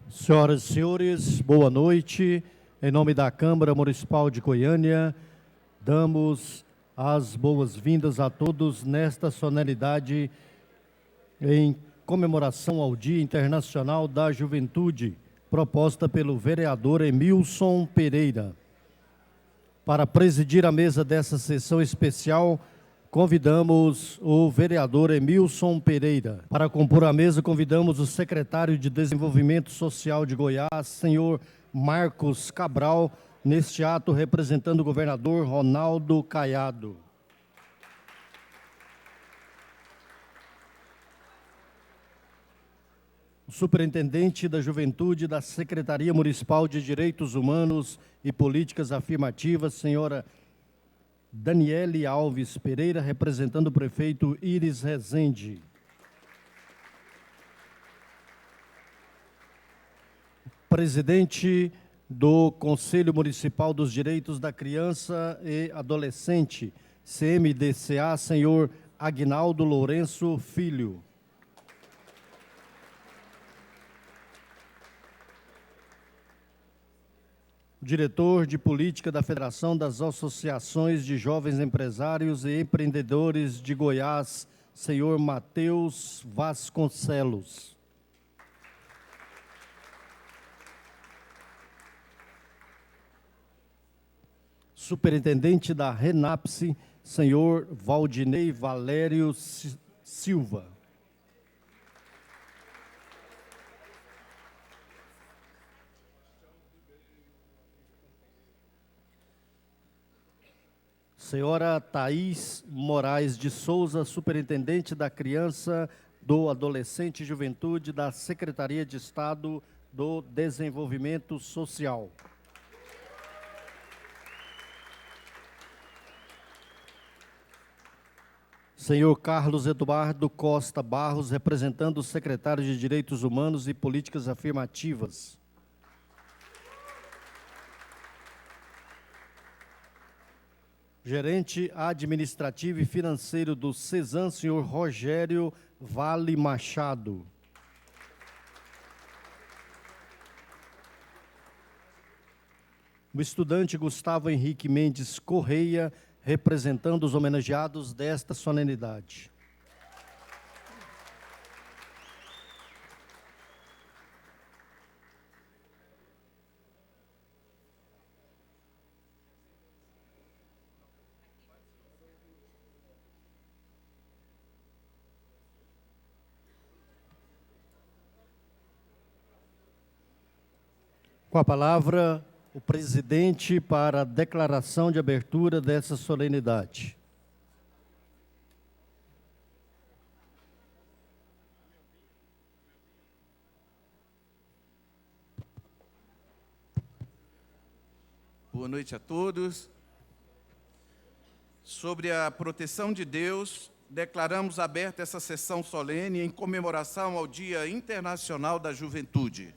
Senhoras e senhores, boa noite. Em nome da Câmara Municipal de Goiânia, damos as boas-vindas a todos nesta solenidade em comemoração ao Dia Internacional da Juventude, proposta pelo vereador Emilson Pereira. Para presidir a mesa dessa sessão especial, convidamos o vereador Emilson Pereira. Para compor a mesa, convidamos o secretário de Desenvolvimento Social de Goiás, senhor Marcos Cabral, neste ato representando o governador Ronaldo Caiado. O superintendente da Juventude da Secretaria Municipal de Direitos Humanos e Políticas Afirmativas, senhora Daniele Alves Pereira, representando o prefeito Iris Rezende. Presidente do Conselho Municipal dos Direitos da Criança e Adolescente, CMDCA, senhor Aguinaldo Lourenço Filho. Diretor de Política da Federação das Associações de Jovens Empresários e Empreendedores de Goiás, senhor Matheus Vasconcelos. Superintendente da RENAPSE, senhor Valdinei Valério Silva. Senhora Thaís Moraes de Souza, superintendente da Criança, do Adolescente e Juventude da Secretaria de Estado do Desenvolvimento Social. Senhor Carlos Eduardo Costa Barros, representando o secretário de Direitos Humanos e Políticas Afirmativas. Gerente administrativo e financeiro do CESAM, senhor Rogério Vale Machado. O estudante Gustavo Henrique Mendes Correia, representando os homenageados desta solenidade. Com a palavra, o presidente para a declaração de abertura dessa solenidade. Boa noite a todos. Sobre a proteção de Deus, declaramos aberta essa sessão solene em comemoração ao Dia Internacional da Juventude.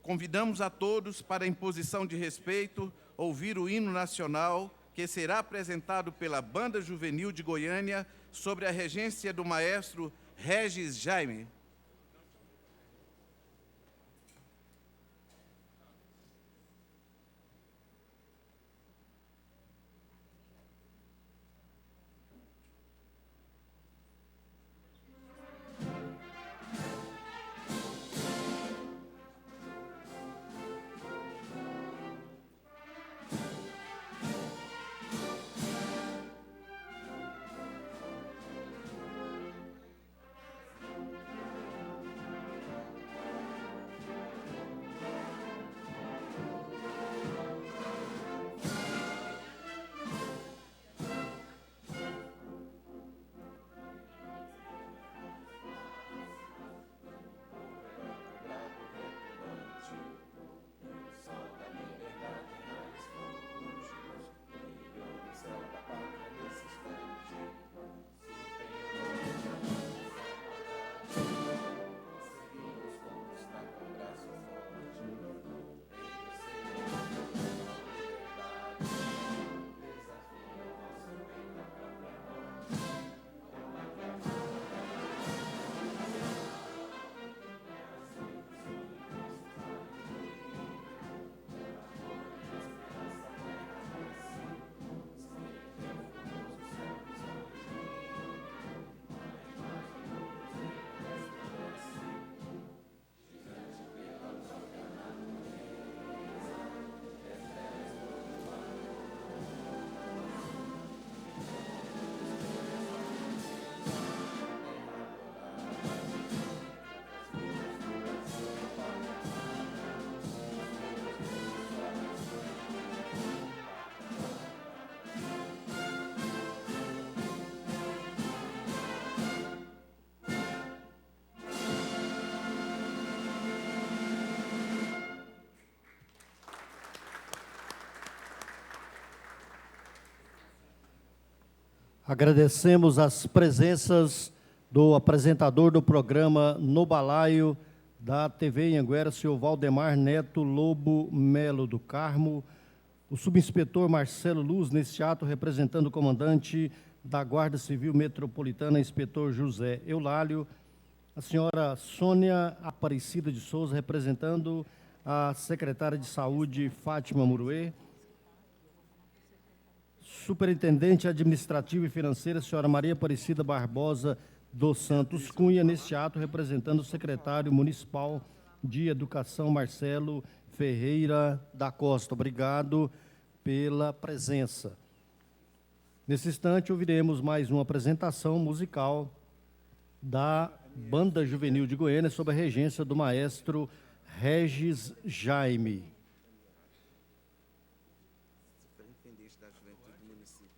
Convidamos a todos para, em posição de respeito, ouvir o hino nacional que será apresentado pela Banda Juvenil de Goiânia sob a regência do maestro Regis Jaime. Agradecemos as presenças do apresentador do programa No Balaio, da TV Anhanguera, senhor Valdemar Neto Lobo Melo do Carmo, o subinspetor Marcelo Luz, neste ato, representando o comandante da Guarda Civil Metropolitana, inspetor José Eulálio, a senhora Sônia Aparecida de Souza, representando a secretária de Saúde, Fátima Muruê, superintendente administrativa e financeira, senhora Maria Aparecida Barbosa dos Santos Cunha, neste ato, representando o secretário municipal de Educação, Marcelo Ferreira da Costa. Obrigado pela presença. Nesse instante, ouviremos mais uma apresentação musical da Banda Juvenil de Goiânia, sob a regência do maestro Regis Jaime. Superintendente da Juventude do município.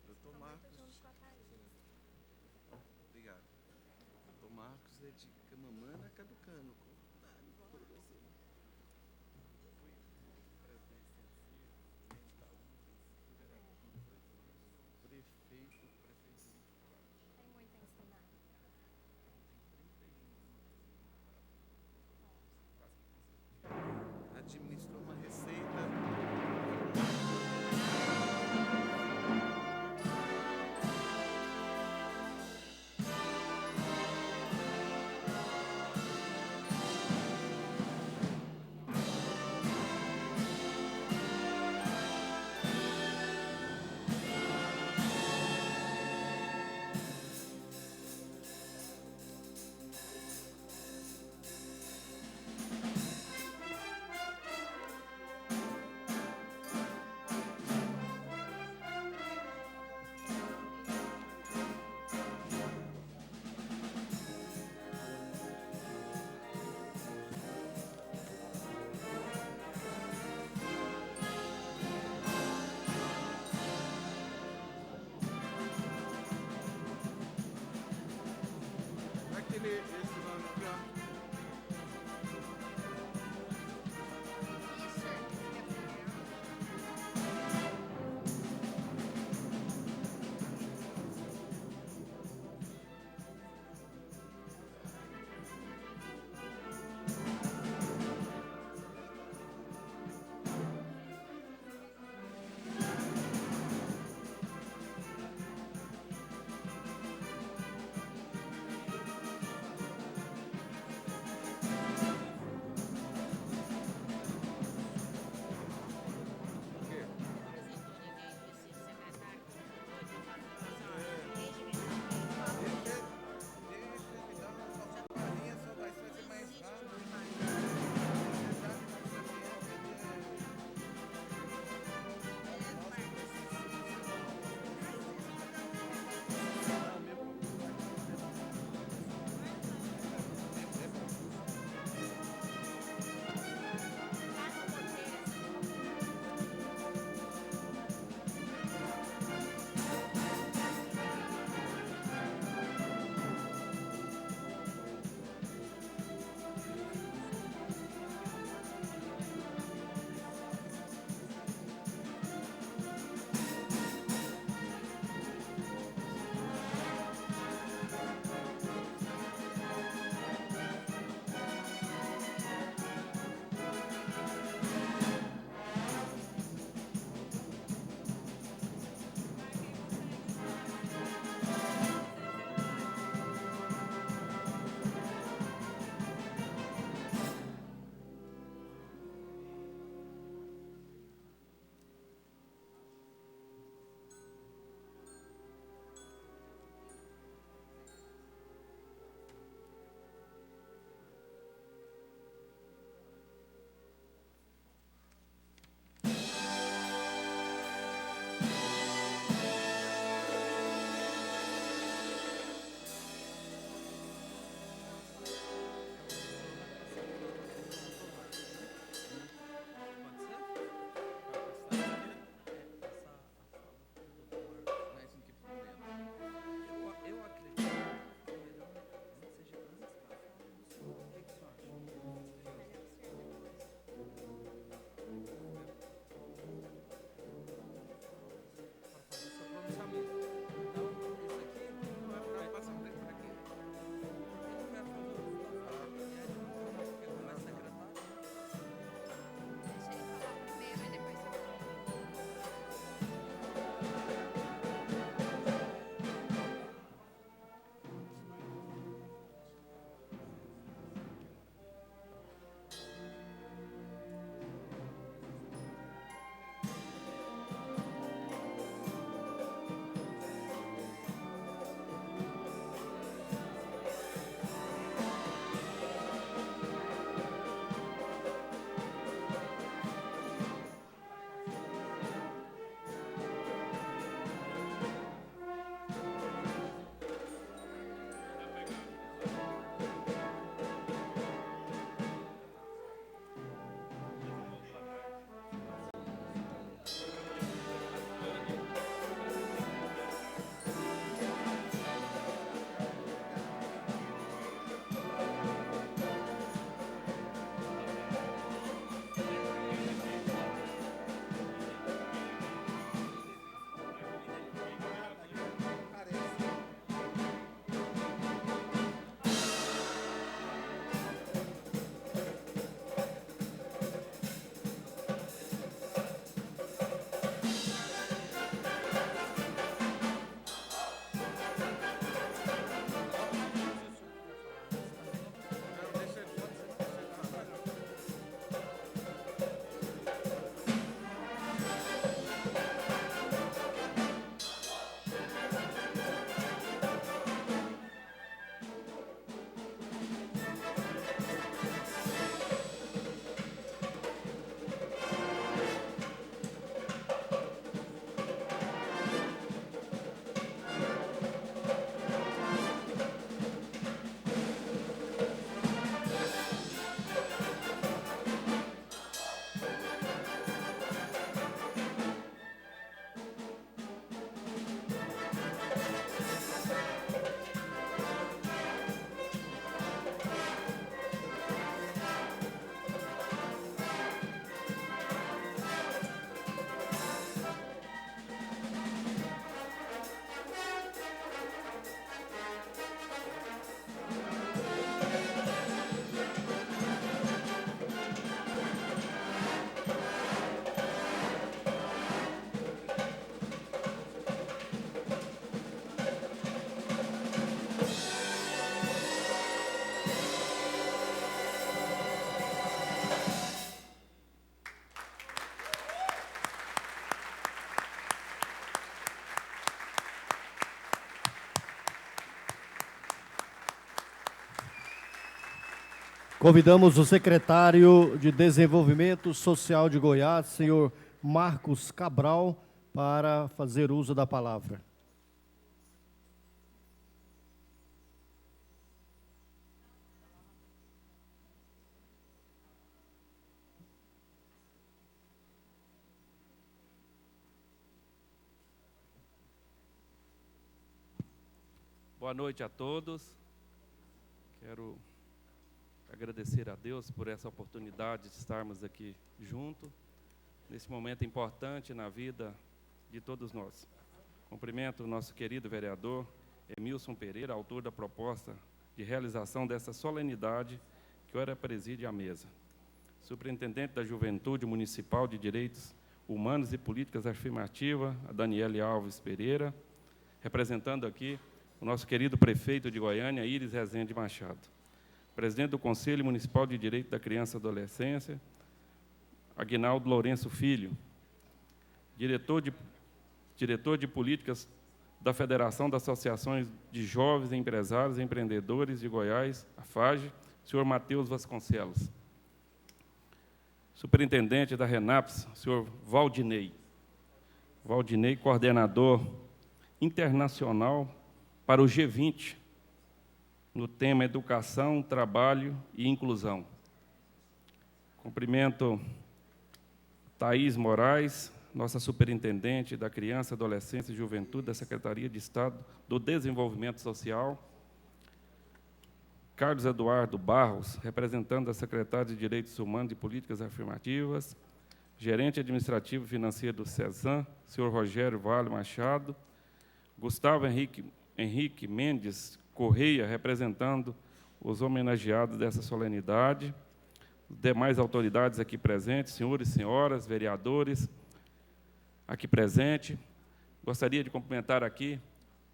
Doutor Marcos. Obrigado. Doutor Marcos é de Camamana, Caducano. Administrou uma receita. Convidamos o secretário de Desenvolvimento Social de Goiás, senhor Marcos Cabral, para fazer uso da palavra. Boa noite a todos. Quero agradecer a Deus por essa oportunidade de estarmos aqui juntos, nesse momento importante na vida de todos nós. Cumprimento o nosso querido vereador Emilson Pereira, autor da proposta de realização dessa solenidade que ora preside a mesa. Superintendente da Juventude Municipal de Direitos Humanos e Políticas Afirmativas, a Daniele Alves Pereira, representando aqui o nosso querido prefeito de Goiânia, Íris Rezende Machado. Presidente do Conselho Municipal de Direito da Criança e Adolescência, Aguinaldo Lourenço Filho. Diretor de Políticas da Federação das Associações de Jovens Empresários e Empreendedores de Goiás, a FAGE, senhor Matheus Vasconcelos. Superintendente da RENAPS, senhor Valdinei. Valdinei, coordenador internacional para o G20, no tema Educação, Trabalho e Inclusão. Cumprimento Thaís Moraes, nossa superintendente da Criança, Adolescência e Juventude da Secretaria de Estado do Desenvolvimento Social. Carlos Eduardo Barros, representante da Secretaria de Direitos Humanos e Políticas Afirmativas. Gerente administrativo e financeiro do CESAM, senhor Rogério Vale Machado. Gustavo Henrique Mendes Correia, representando os homenageados dessa solenidade, demais autoridades aqui presentes, senhores e senhoras, vereadores aqui presentes. Gostaria de cumprimentar aqui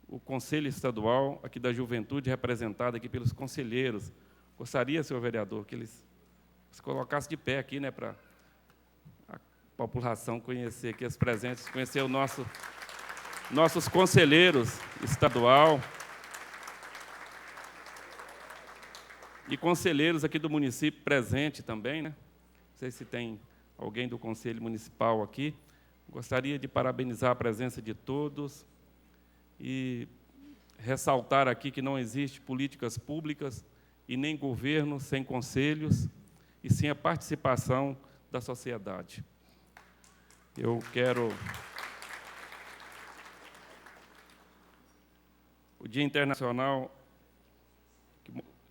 o Conselho Estadual aqui da Juventude, representado aqui pelos conselheiros. Gostaria, senhor vereador, que eles se colocassem de pé aqui, né, para a população conhecer aqui, os presentes, conhecer nossos conselheiros estadual e conselheiros aqui do município presente também, né? Não sei se tem alguém do Conselho Municipal aqui. Gostaria de parabenizar a presença de todos e ressaltar aqui que não existe políticas públicas e nem governo sem conselhos e sem a participação da sociedade. Eu quero... O Dia Internacional,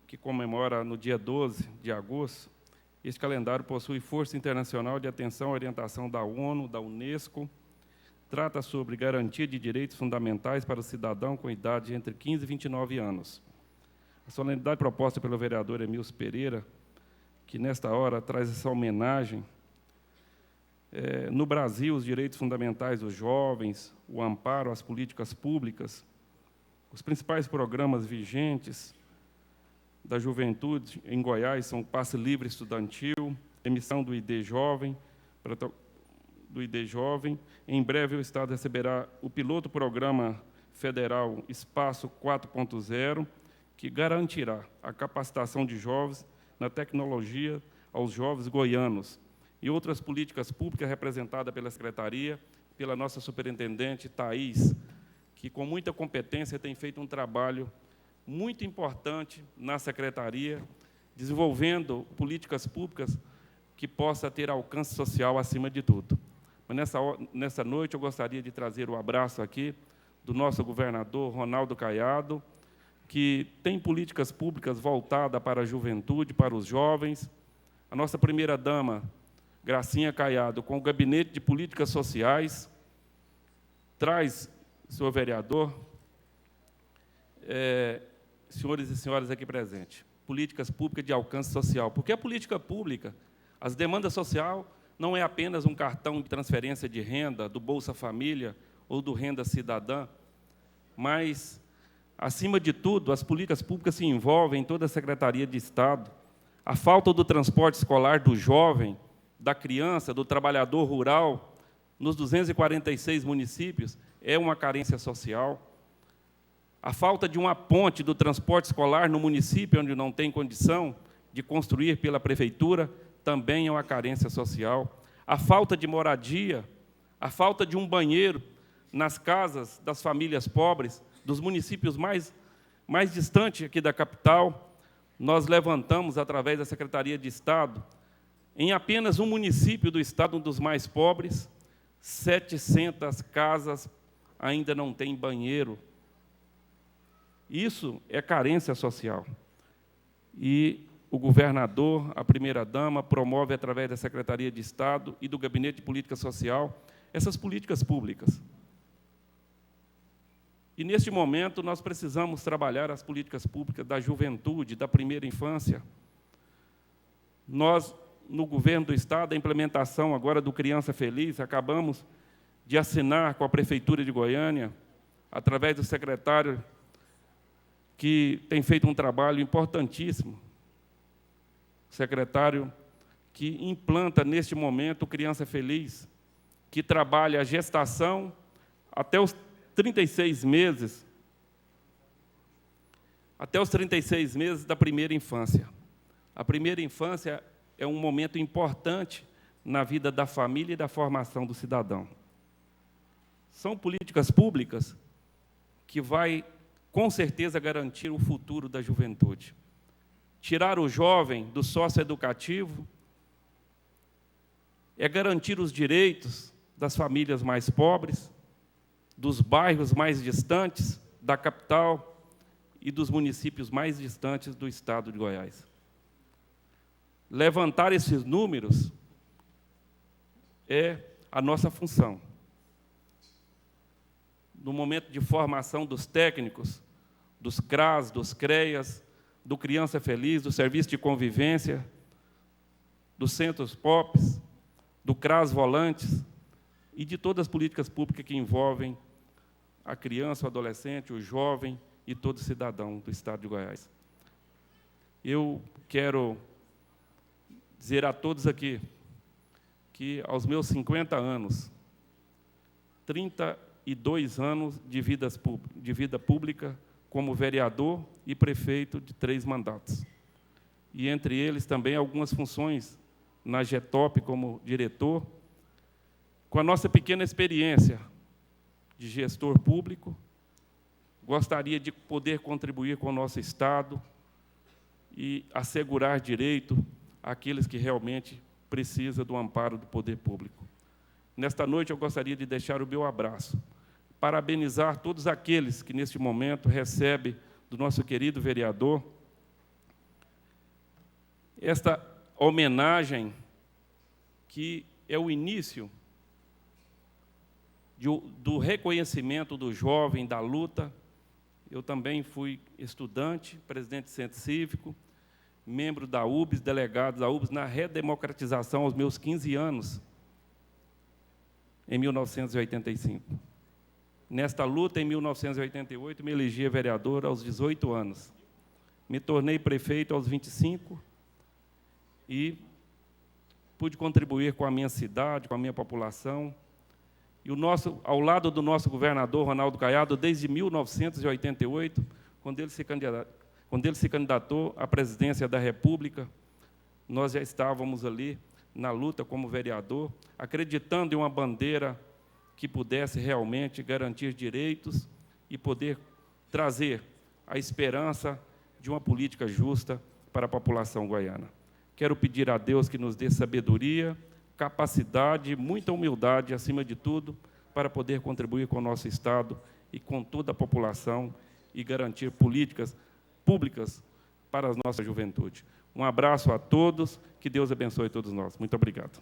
que comemora no dia 12 de agosto, este calendário possui força internacional de atenção e orientação da ONU, da Unesco, trata sobre garantia de direitos fundamentais para o cidadão com idade entre 15 e 29 anos. A solenidade proposta pelo vereador Emilson Pereira, que nesta hora traz essa homenagem, no Brasil, os direitos fundamentais dos jovens, o amparo às políticas públicas, os principais programas vigentes da juventude em Goiás são o Passe Livre Estudantil, emissão do ID Jovem, Em breve o Estado receberá o piloto programa federal Espaço 4.0, que garantirá a capacitação de jovens na tecnologia aos jovens goianos, e outras políticas públicas representadas pela Secretaria, pela nossa superintendente Thaís, que com muita competência tem feito um trabalho muito importante na Secretaria, desenvolvendo políticas públicas que possa ter alcance social acima de tudo. Mas nessa noite eu gostaria de trazer o abraço aqui do nosso governador Ronaldo Caiado, que tem políticas públicas voltadas para a juventude, para os jovens. A nossa primeira-dama, Gracinha Caiado, com o Gabinete de Políticas Sociais, traz, senhor vereador, senhores e senhoras aqui presentes, políticas públicas de alcance social. Porque a política pública, as demandas sociais, não é apenas um cartão de transferência de renda do Bolsa Família ou do Renda Cidadã, mas, acima de tudo, as políticas públicas se envolvem em toda a Secretaria de Estado. A falta do transporte escolar do jovem, da criança, do trabalhador rural, nos 246 municípios, é uma carência social. A falta de uma ponte do transporte escolar no município onde não tem condição de construir pela prefeitura também é uma carência social. A falta de moradia, a falta de um banheiro nas casas das famílias pobres, dos municípios mais distantes aqui da capital, nós levantamos, através da Secretaria de Estado, em apenas um município do estado, um dos mais pobres, 700 casas ainda não têm banheiro. Isso é carência social. E o governador, a primeira-dama, promove, através da Secretaria de Estado e do Gabinete de Política Social, essas políticas públicas. E, neste momento, nós precisamos trabalhar as políticas públicas da juventude, da primeira infância. Nós, no governo do Estado, a implementação agora do Criança Feliz, acabamos de assinar com a Prefeitura de Goiânia, através do secretário, que tem feito um trabalho importantíssimo, secretário que implanta, neste momento, o Criança Feliz, que trabalha a gestação até os 36 meses, da primeira infância. A primeira infância é um momento importante na vida da família e da formação do cidadão. São políticas públicas que vai, com certeza, garantir o futuro da juventude. Tirar o jovem do socioeducativo é garantir os direitos das famílias mais pobres, dos bairros mais distantes da capital e dos municípios mais distantes do estado de Goiás. Levantar esses números é a nossa função. No momento de formação dos técnicos, dos CRAS, dos CREAS, do Criança Feliz, do Serviço de Convivência, dos Centros POPs, do CRAS Volantes e de todas as políticas públicas que envolvem a criança, o adolescente, o jovem e todo cidadão do estado de Goiás. Eu quero dizer a todos aqui que, aos meus 50 anos, 32 anos de vida pública como vereador e prefeito de 3 mandatos. E, entre eles, também algumas funções na GETOP como diretor. Com a nossa pequena experiência de gestor público, gostaria de poder contribuir com o nosso Estado e assegurar direito àqueles que realmente precisam do amparo do poder público. Nesta noite, eu gostaria de deixar o meu abraço, parabenizar todos aqueles que, neste momento, recebem do nosso querido vereador esta homenagem, que é o início do reconhecimento do jovem, da luta. Eu também fui estudante, presidente de centro cívico, membro da UBS, delegado da UBS, na redemocratização aos meus 15 anos, em 1985. Nesta luta, em 1988, me elegi vereador aos 18 anos. Me tornei prefeito aos 25 e pude contribuir com a minha cidade, com a minha população. E ao lado do nosso governador, Ronaldo Caiado, desde 1988, quando ele se candidatou à presidência da República, nós já estávamos ali na luta como vereador, acreditando em uma bandeira que pudesse realmente garantir direitos e poder trazer a esperança de uma política justa para a população goiana. Quero pedir a Deus que nos dê sabedoria, capacidade, muita humildade, acima de tudo, para poder contribuir com o nosso Estado e com toda a população e garantir políticas públicas para a nossa juventude. Um abraço a todos, que Deus abençoe todos nós. Muito obrigado.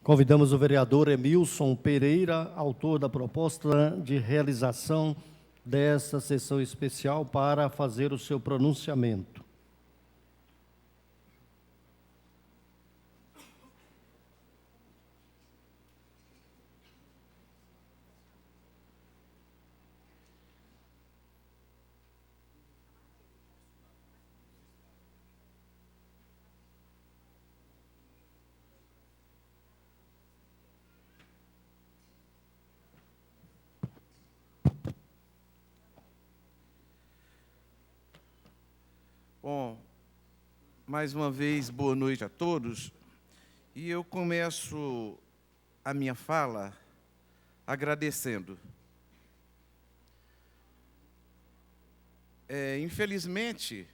Convidamos o vereador Emilson Pereira, autor da proposta de realização desta sessão especial, para fazer o seu pronunciamento. Mais uma vez, boa noite a todos. E eu começo a minha fala agradecendo. Infelizmente,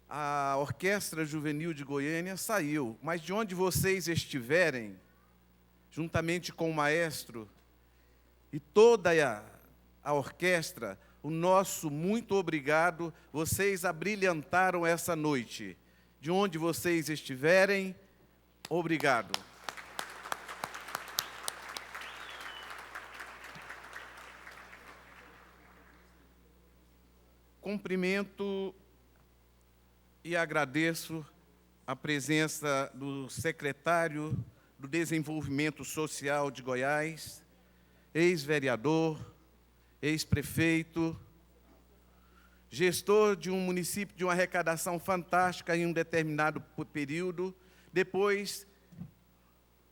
a Orquestra Juvenil de Goiânia saiu, mas de onde vocês estiverem, juntamente com o maestro e toda a orquestra, o nosso muito obrigado, vocês abrilhantaram essa noite. De onde vocês estiverem, obrigado. Cumprimento e agradeço a presença do secretário do Desenvolvimento Social de Goiás, ex-vereador, ex-prefeito, gestor de um município de uma arrecadação fantástica em um determinado período, depois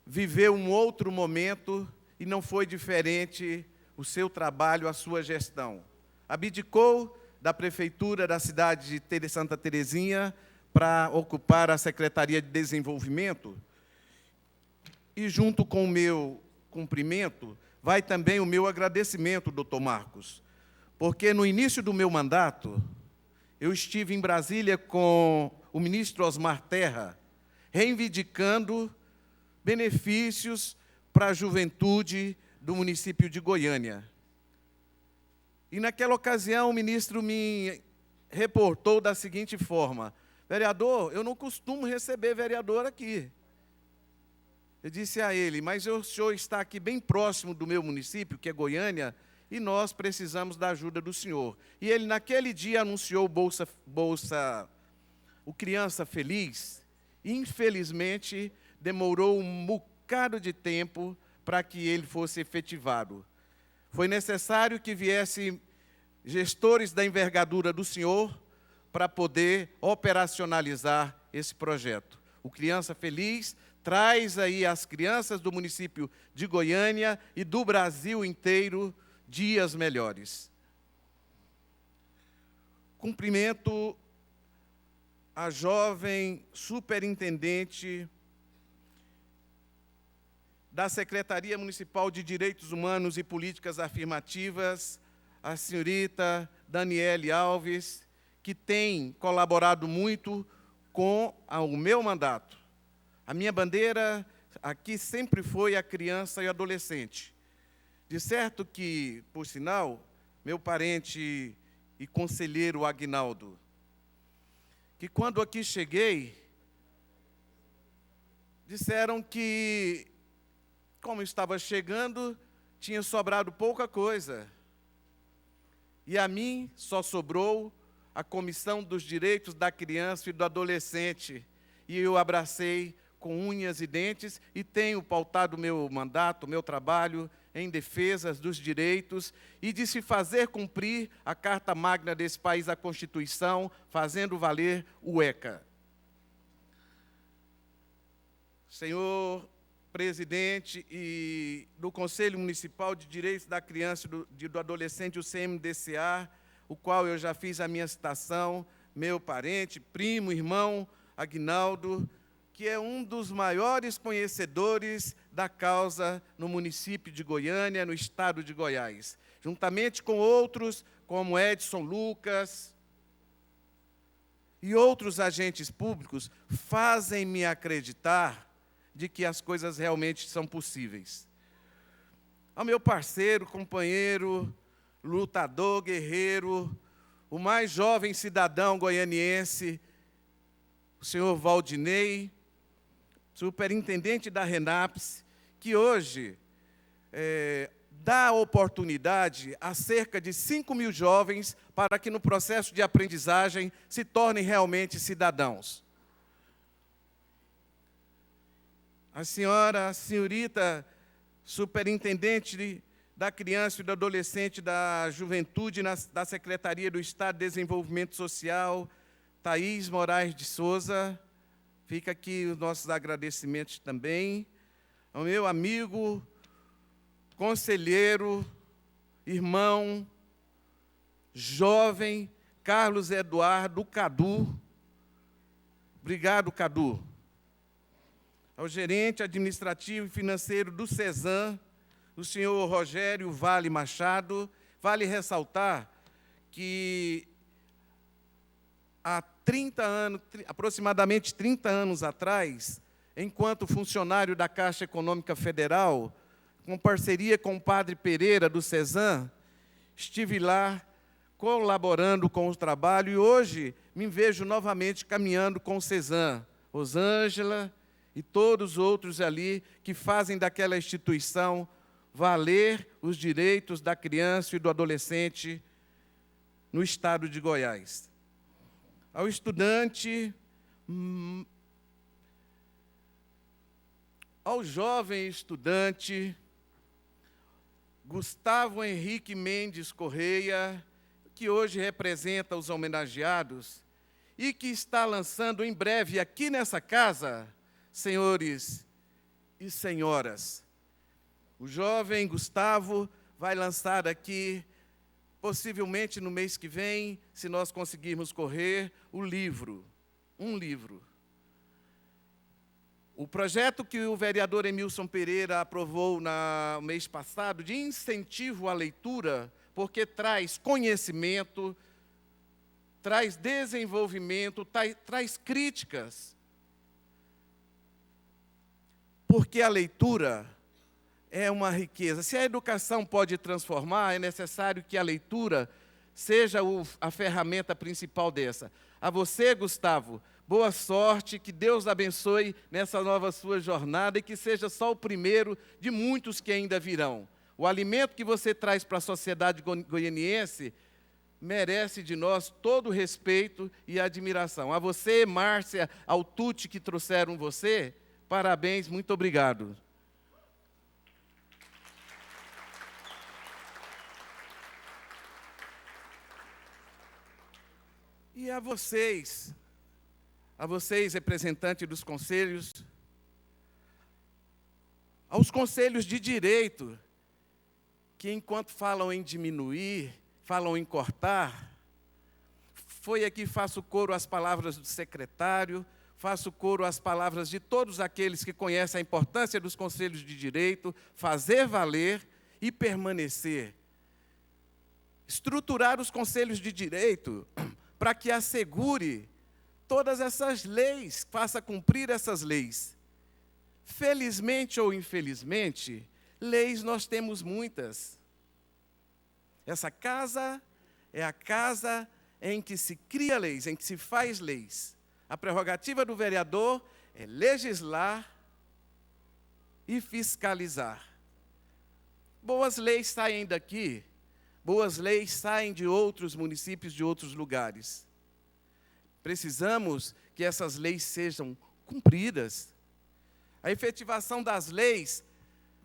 viveu um outro momento e não foi diferente o seu trabalho, a sua gestão. Abdicou da prefeitura da cidade de Santa Terezinha para ocupar a Secretaria de Desenvolvimento. E junto com o meu cumprimento, vai também o meu agradecimento, doutor Marcos, porque no início do meu mandato, eu estive em Brasília com o ministro Osmar Terra, reivindicando benefícios para a juventude do município de Goiânia. E naquela ocasião o ministro me reportou da seguinte forma: vereador, eu não costumo receber vereador aqui. Eu disse a ele, mas o senhor está aqui bem próximo do meu município, que é Goiânia, e nós precisamos da ajuda do senhor. E ele naquele dia anunciou o Criança Feliz. Infelizmente, demorou um bocado de tempo para que ele fosse efetivado. Foi necessário que viessem gestores da envergadura do senhor para poder operacionalizar esse projeto. O Criança Feliz traz aí as crianças do município de Goiânia e do Brasil inteiro dias melhores. Cumprimento a jovem superintendente da Secretaria Municipal de Direitos Humanos e Políticas Afirmativas, a senhorita Daniele Alves, que tem colaborado muito com o meu mandato. A minha bandeira aqui sempre foi a criança e o adolescente. De certo que, por sinal, meu parente e conselheiro Agnaldo, que quando aqui cheguei, disseram que, como estava chegando, tinha sobrado pouca coisa. E a mim só sobrou a Comissão dos Direitos da Criança e do Adolescente. E eu abracei com unhas e dentes e tenho pautado o meu mandato, o meu trabalho em defesa dos direitos e de se fazer cumprir a Carta Magna desse país, a Constituição, fazendo valer o ECA. Senhor presidente e do Conselho Municipal de Direitos da Criança e do Adolescente, o CMDCA, o qual eu já fiz a minha citação, meu parente, primo, irmão, Agnaldo, que é um dos maiores conhecedores da causa no município de Goiânia, no estado de Goiás, juntamente com outros, como Edson Lucas e outros agentes públicos, fazem-me acreditar de que as coisas realmente são possíveis. Ao meu parceiro, companheiro, lutador, guerreiro, o mais jovem cidadão goianiense, o senhor Valdinei, superintendente da RENAPS, que hoje dá oportunidade a cerca de 5.000 jovens para que no processo de aprendizagem se tornem realmente cidadãos. A senhorita superintendente da Criança e do Adolescente, da Juventude, da Secretaria do Estado de Desenvolvimento Social, Thaís Moraes de Souza, fica aqui os nossos agradecimentos também. Ao meu amigo, conselheiro, irmão, jovem, Carlos Eduardo Cadu, Obrigado, Cadu. Ao gerente administrativo e financeiro do CESAM, o senhor Rogério Vale Machado. Vale ressaltar que há 30 anos, aproximadamente 30 anos atrás, enquanto funcionário da Caixa Econômica Federal, com parceria com o padre Pereira do CESAM, estive lá colaborando com o trabalho e hoje me vejo novamente caminhando com o CESAM, Rosângela e todos os outros ali que fazem daquela instituição valer os direitos da criança e do adolescente no estado de Goiás. Ao estudante, ao jovem estudante, Gustavo Henrique Mendes Correia, que hoje representa os homenageados e que está lançando em breve aqui nessa casa, senhores e senhoras. O jovem Gustavo vai lançar aqui, possivelmente no mês que vem, se nós conseguirmos correr, um livro. O projeto que o vereador Emilson Pereira aprovou no mês passado, de incentivo à leitura, porque traz conhecimento, traz desenvolvimento, traz críticas. Porque a leitura é uma riqueza. Se a educação pode transformar, é necessário que a leitura seja a ferramenta principal dessa. A você, Gustavo, boa sorte, que Deus abençoe nessa nova sua jornada e que seja só o primeiro de muitos que ainda virão. O alimento que você traz para a sociedade goianiense merece de nós todo o respeito e admiração. A você, Márcia, ao Tuti que trouxeram você, parabéns, muito obrigado. E a vocês representantes dos conselhos, aos conselhos de direito, que enquanto falam em diminuir, falam em cortar, foi aqui, faço coro às palavras do secretário, faço coro às palavras de todos aqueles que conhecem a importância dos conselhos de direito, fazer valer e permanecer. Estruturar os conselhos de direito para que assegure todas essas leis, faça cumprir essas leis. Felizmente ou infelizmente, leis nós temos muitas. Essa casa é a casa em que se cria leis, em que se faz leis. A prerrogativa do vereador é legislar e fiscalizar. Boas leis saem daqui, boas leis saem de outros municípios, de outros lugares. Precisamos que essas leis sejam cumpridas. A efetivação das leis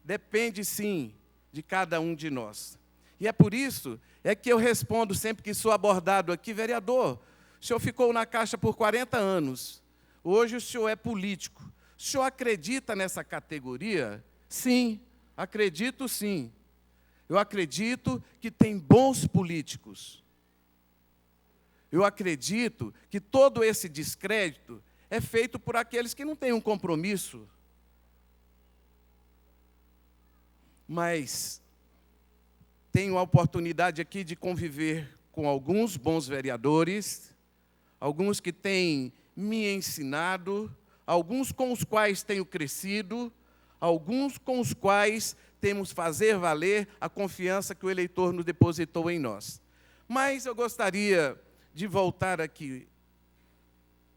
depende, sim, de cada um de nós. E é por isso que eu respondo sempre que sou abordado aqui, vereador, o senhor ficou na Caixa por 40 anos, hoje o senhor é político. O senhor acredita nessa categoria? Sim, acredito sim. Eu acredito que tem bons políticos. Eu acredito que todo esse descrédito é feito por aqueles que não têm um compromisso. Mas tenho a oportunidade aqui de conviver com alguns bons vereadores, alguns que têm me ensinado, alguns com os quais tenho crescido, alguns com os quais temos fazer valer a confiança que o eleitor nos depositou em nós. Mas eu gostaria de voltar aqui,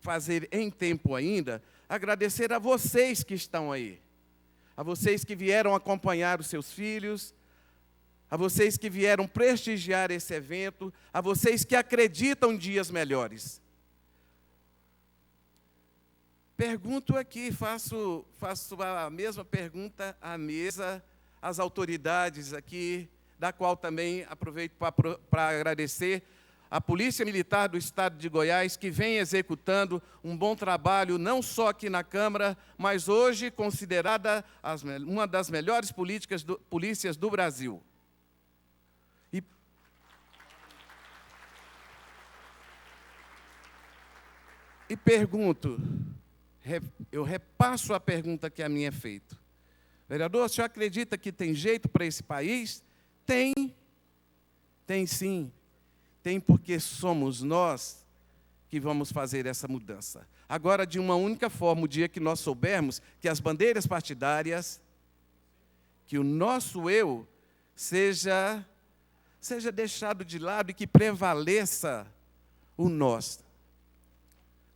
fazer em tempo ainda, agradecer a vocês que estão aí, a vocês que vieram acompanhar os seus filhos, a vocês que vieram prestigiar esse evento, a vocês que acreditam em dias melhores. Pergunto aqui, faço a mesma pergunta à mesa, às autoridades aqui, da qual também aproveito para agradecer a Polícia Militar do Estado de Goiás, que vem executando um bom trabalho, não só aqui na Câmara, mas hoje considerada uma das melhores polícias do Brasil. E, E pergunto, eu repasso a pergunta que a mim é feita. Vereador, o senhor acredita que tem jeito para esse país? Tem. Tem sim. Tem, porque somos nós que vamos fazer essa mudança. Agora, de uma única forma, o dia que nós soubermos que as bandeiras partidárias, que o nosso eu seja deixado de lado e que prevaleça o nós.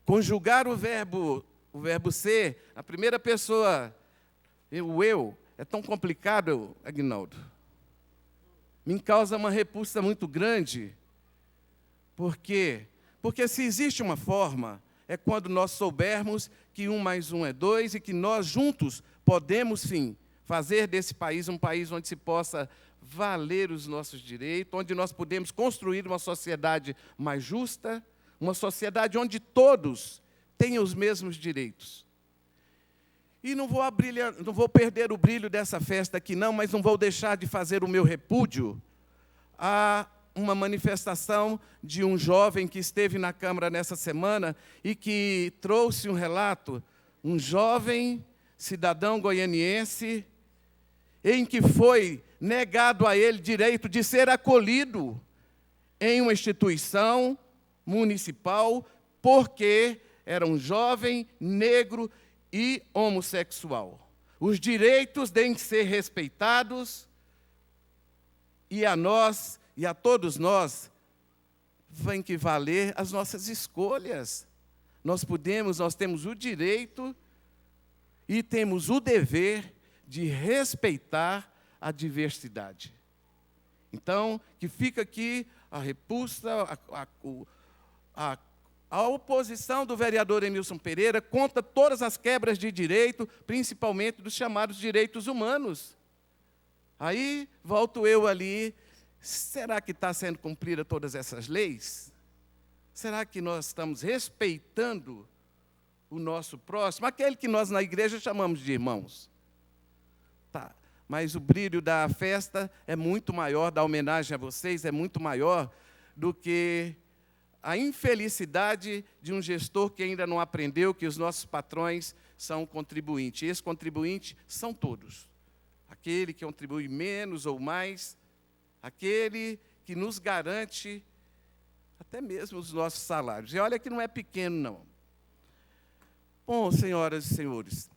Conjugar o verbo ser, a primeira pessoa, o eu, é tão complicado, Aguinaldo. Me causa uma repulsa muito grande. Por quê? Porque se existe uma forma, é quando nós soubermos que 1 mais 1 é 2 e que nós juntos podemos, sim, fazer desse país um país onde se possa valer os nossos direitos, onde nós podemos construir uma sociedade mais justa, uma sociedade onde todos tenham os mesmos direitos. E não vou perder o brilho dessa festa aqui não, mas não vou deixar de fazer o meu repúdio a uma manifestação de um jovem que esteve na Câmara nessa semana e que trouxe um relato, um jovem cidadão goianiense, em que foi negado a ele direito de ser acolhido em uma instituição municipal, porque era um jovem negro e homossexual. Os direitos têm que ser respeitados, e a nós, e a todos nós, tem que valer as nossas escolhas. Nós temos o direito e temos o dever de respeitar a diversidade. Então, que fica aqui a repulsa, a oposição do vereador Emilson Pereira contra todas as quebras de direito, principalmente dos chamados direitos humanos. Aí, volto eu ali, será que está sendo cumprida todas essas leis? Será que nós estamos respeitando o nosso próximo? Aquele que nós na igreja chamamos de irmãos. Tá. Mas o brilho da festa é muito maior, da homenagem a vocês, é muito maior do que a infelicidade de um gestor que ainda não aprendeu que os nossos patrões são contribuintes. E esses contribuintes são todos. Aquele que contribui menos ou mais, aquele que nos garante até mesmo os nossos salários. E olha que não é pequeno, não. Bom, senhoras e senhores,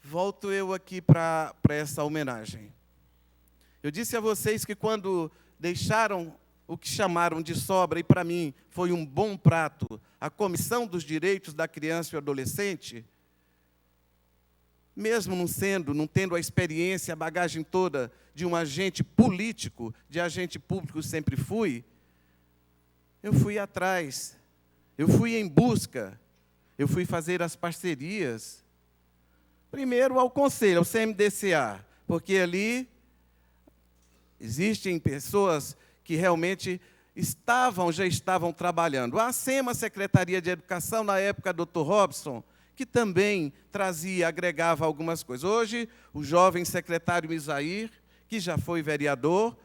volto eu aqui para essa homenagem. Eu disse a vocês que quando deixaram o que chamaram de sobra, e para mim foi um bom prato, a Comissão dos Direitos da Criança e Adolescente, mesmo não tendo a experiência, a bagagem toda de um agente político, de agente público sempre fui, eu fui atrás, eu fui em busca, eu fui fazer as parcerias, primeiro ao Conselho, ao CMDCA, porque ali existem pessoas que realmente já estavam trabalhando. A SEMA, Secretaria de Educação, na época, Dr. Robson, que também agregava algumas coisas. Hoje, o jovem secretário Misair, que já foi vereador,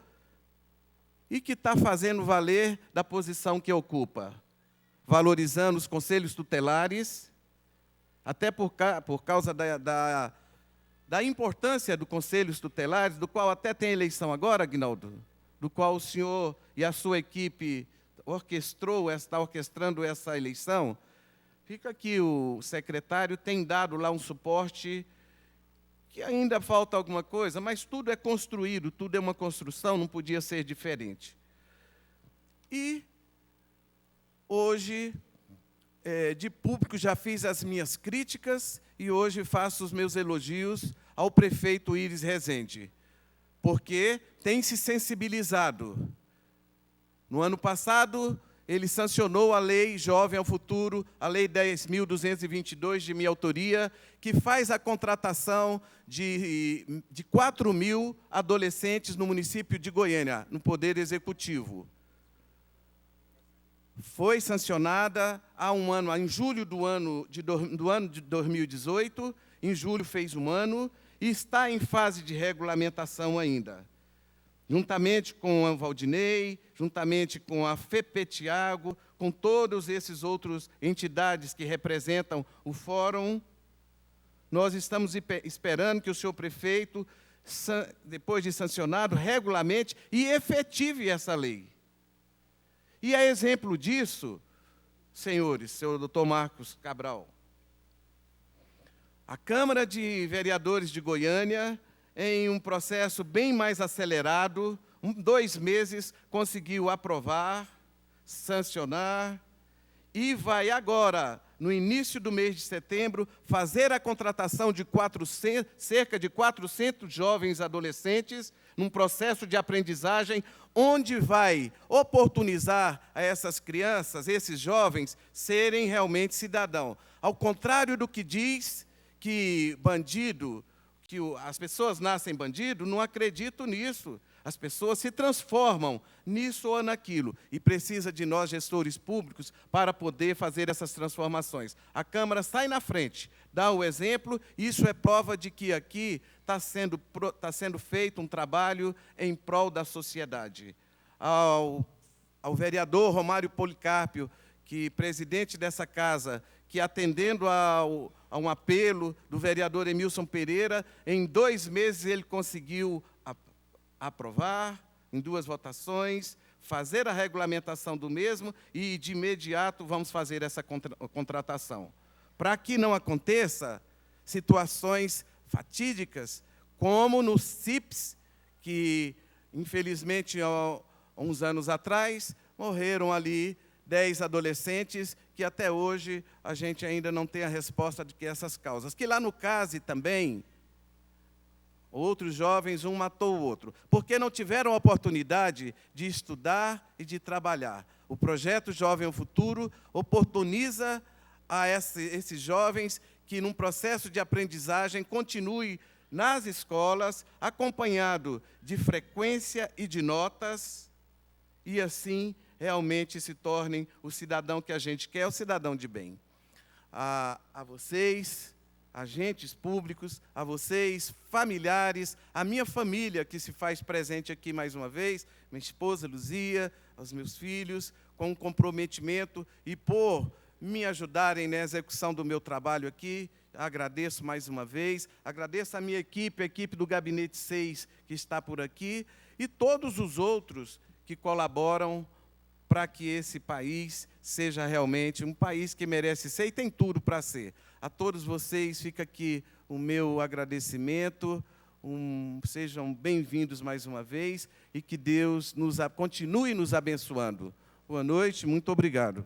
e que está fazendo valer da posição que ocupa, valorizando os conselhos tutelares, até por causa da importância dos conselhos tutelares, do qual até tem eleição agora, Aguinaldo, do qual o senhor e a sua equipe está orquestrando essa eleição. Fica aqui, o secretário tem dado lá um suporte, que ainda falta alguma coisa, mas tudo é construído, tudo é uma construção, não podia ser diferente. E hoje, de público, já fiz as minhas críticas e hoje faço os meus elogios ao prefeito Íris Rezende, porque tem se sensibilizado. No ano passado, ele sancionou a Lei Jovem ao Futuro, a Lei 10.222, de minha autoria, que faz a contratação de 4.000 adolescentes no município de Goiânia, no Poder Executivo. Foi sancionada há um ano, em julho do ano de 2018, em julho fez um ano, e está em fase de regulamentação ainda. Juntamente com a Valdinei, juntamente com a FEPE Tiago, com todos esses outros entidades que representam o fórum, nós estamos esperando que o senhor prefeito, depois de sancionado, regulamente e efetive essa lei. E a exemplo disso, senhores, senhor doutor Marcos Cabral, a Câmara de Vereadores de Goiânia, em um processo bem mais acelerado, 2 meses, conseguiu aprovar, sancionar, e vai agora, no início do mês de setembro, fazer a contratação de cerca de 400 jovens adolescentes, num processo de aprendizagem, onde vai oportunizar a essas crianças, esses jovens, serem realmente cidadãos. Ao contrário do que diz que bandido, as pessoas nascem bandido, não acredito nisso. As pessoas se transformam nisso ou naquilo e precisa de nós, gestores públicos, para poder fazer essas transformações. A Câmara sai na frente, dá o exemplo, e isso é prova de que aqui está sendo feito um trabalho em prol da sociedade. Ao vereador Romário Policarpio, que presidente dessa casa, que atendendo a um apelo do vereador Emilson Pereira, em 2 meses ele conseguiu aprovar, em 2 votações, fazer a regulamentação do mesmo e, de imediato, vamos fazer essa contratação. Para que não aconteça situações fatídicas, como no CIPS, que, infelizmente, há uns anos atrás, morreram ali 10 adolescentes, que até hoje a gente ainda não tem a resposta de que essas causas. Que lá no CASE também, outros jovens, um matou o outro, porque não tiveram a oportunidade de estudar e de trabalhar. O projeto Jovem ao Futuro oportuniza a esses jovens que, num processo de aprendizagem, continue nas escolas, acompanhado de frequência e de notas, e assim realmente se tornem o cidadão que a gente quer, o cidadão de bem. A vocês, agentes públicos, a vocês, familiares, a minha família que se faz presente aqui mais uma vez, minha esposa Luzia, aos meus filhos, com um comprometimento e por me ajudarem na execução do meu trabalho aqui, agradeço mais uma vez, agradeço a minha equipe, a equipe do Gabinete 6 que está por aqui, e todos os outros que colaboram para que esse país seja realmente um país que merece ser e tem tudo para ser. A todos vocês fica aqui o meu agradecimento, sejam bem-vindos mais uma vez e que Deus continue nos abençoando. Boa noite, muito obrigado.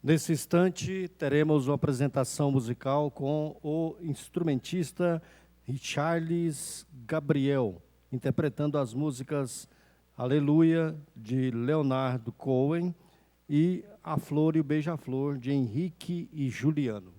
Nesse instante, teremos uma apresentação musical com o instrumentista Charles Gabriel, interpretando as músicas Aleluia, de Leonardo Cohen, e A Flor e o Beija-Flor, de Henrique e Juliano.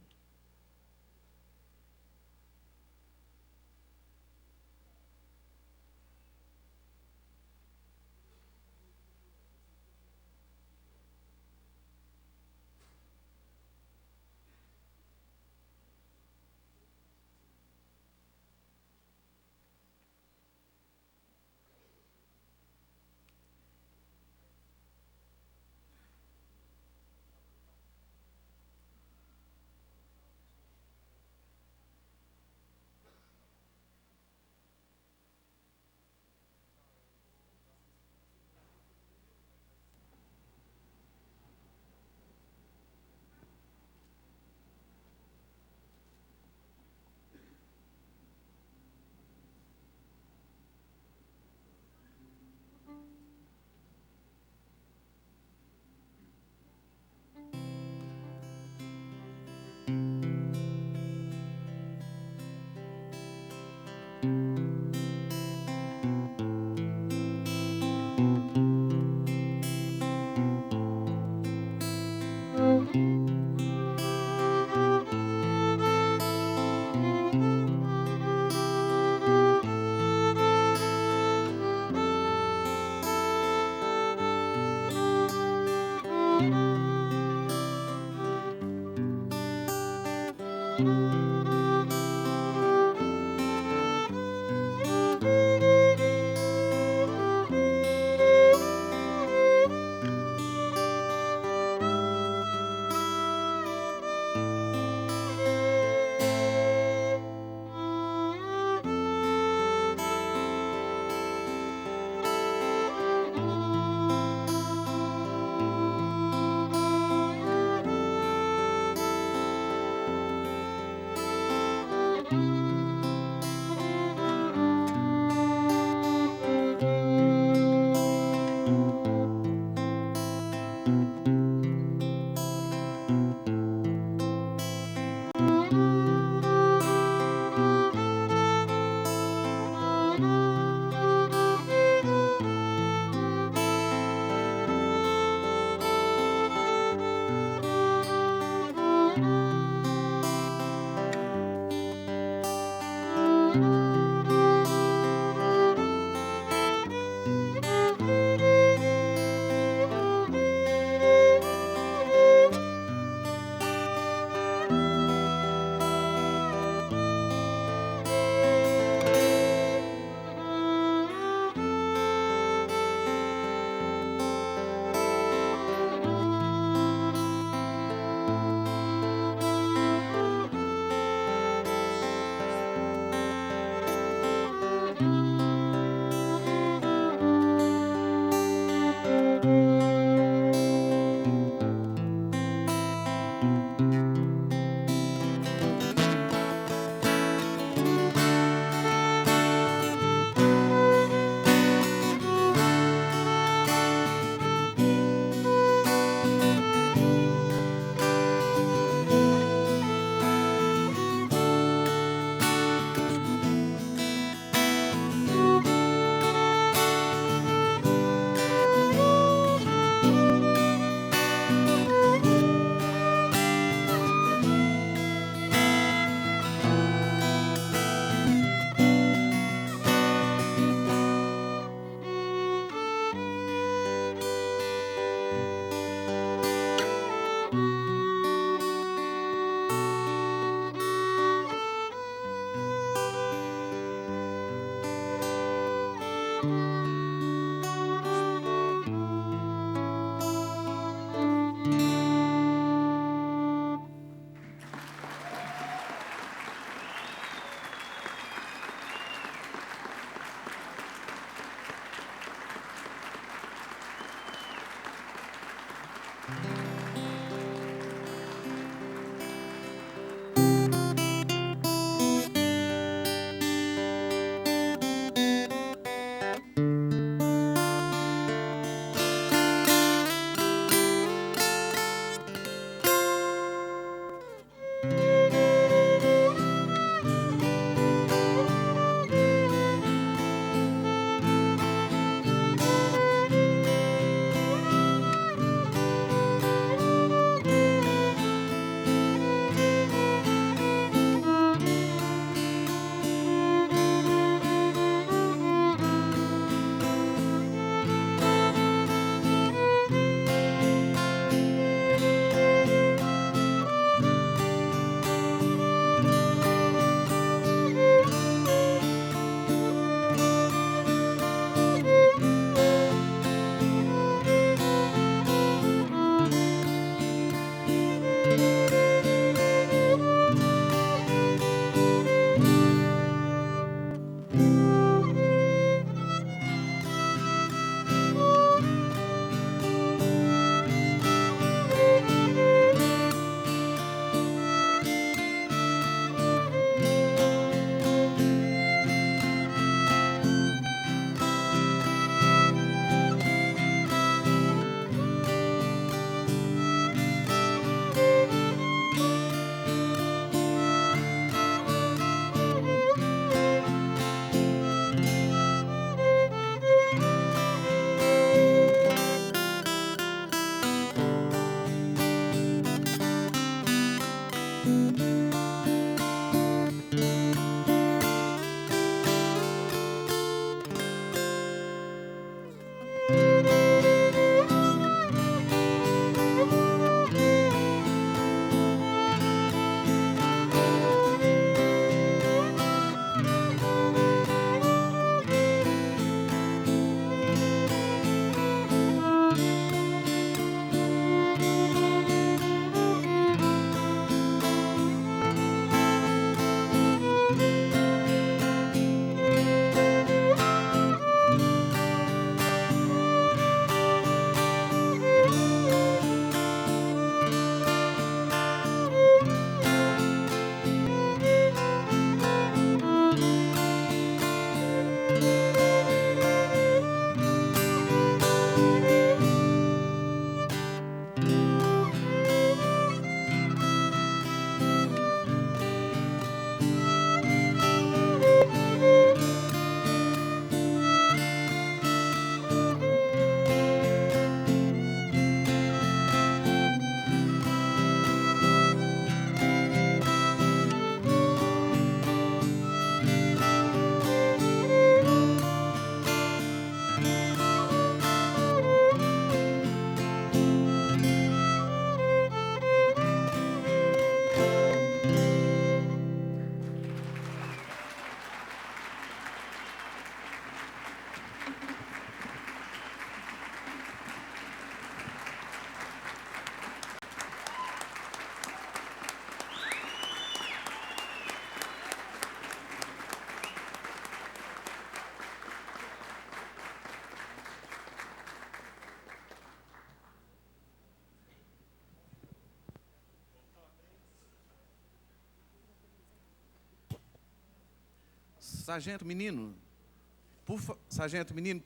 Sargento Menino,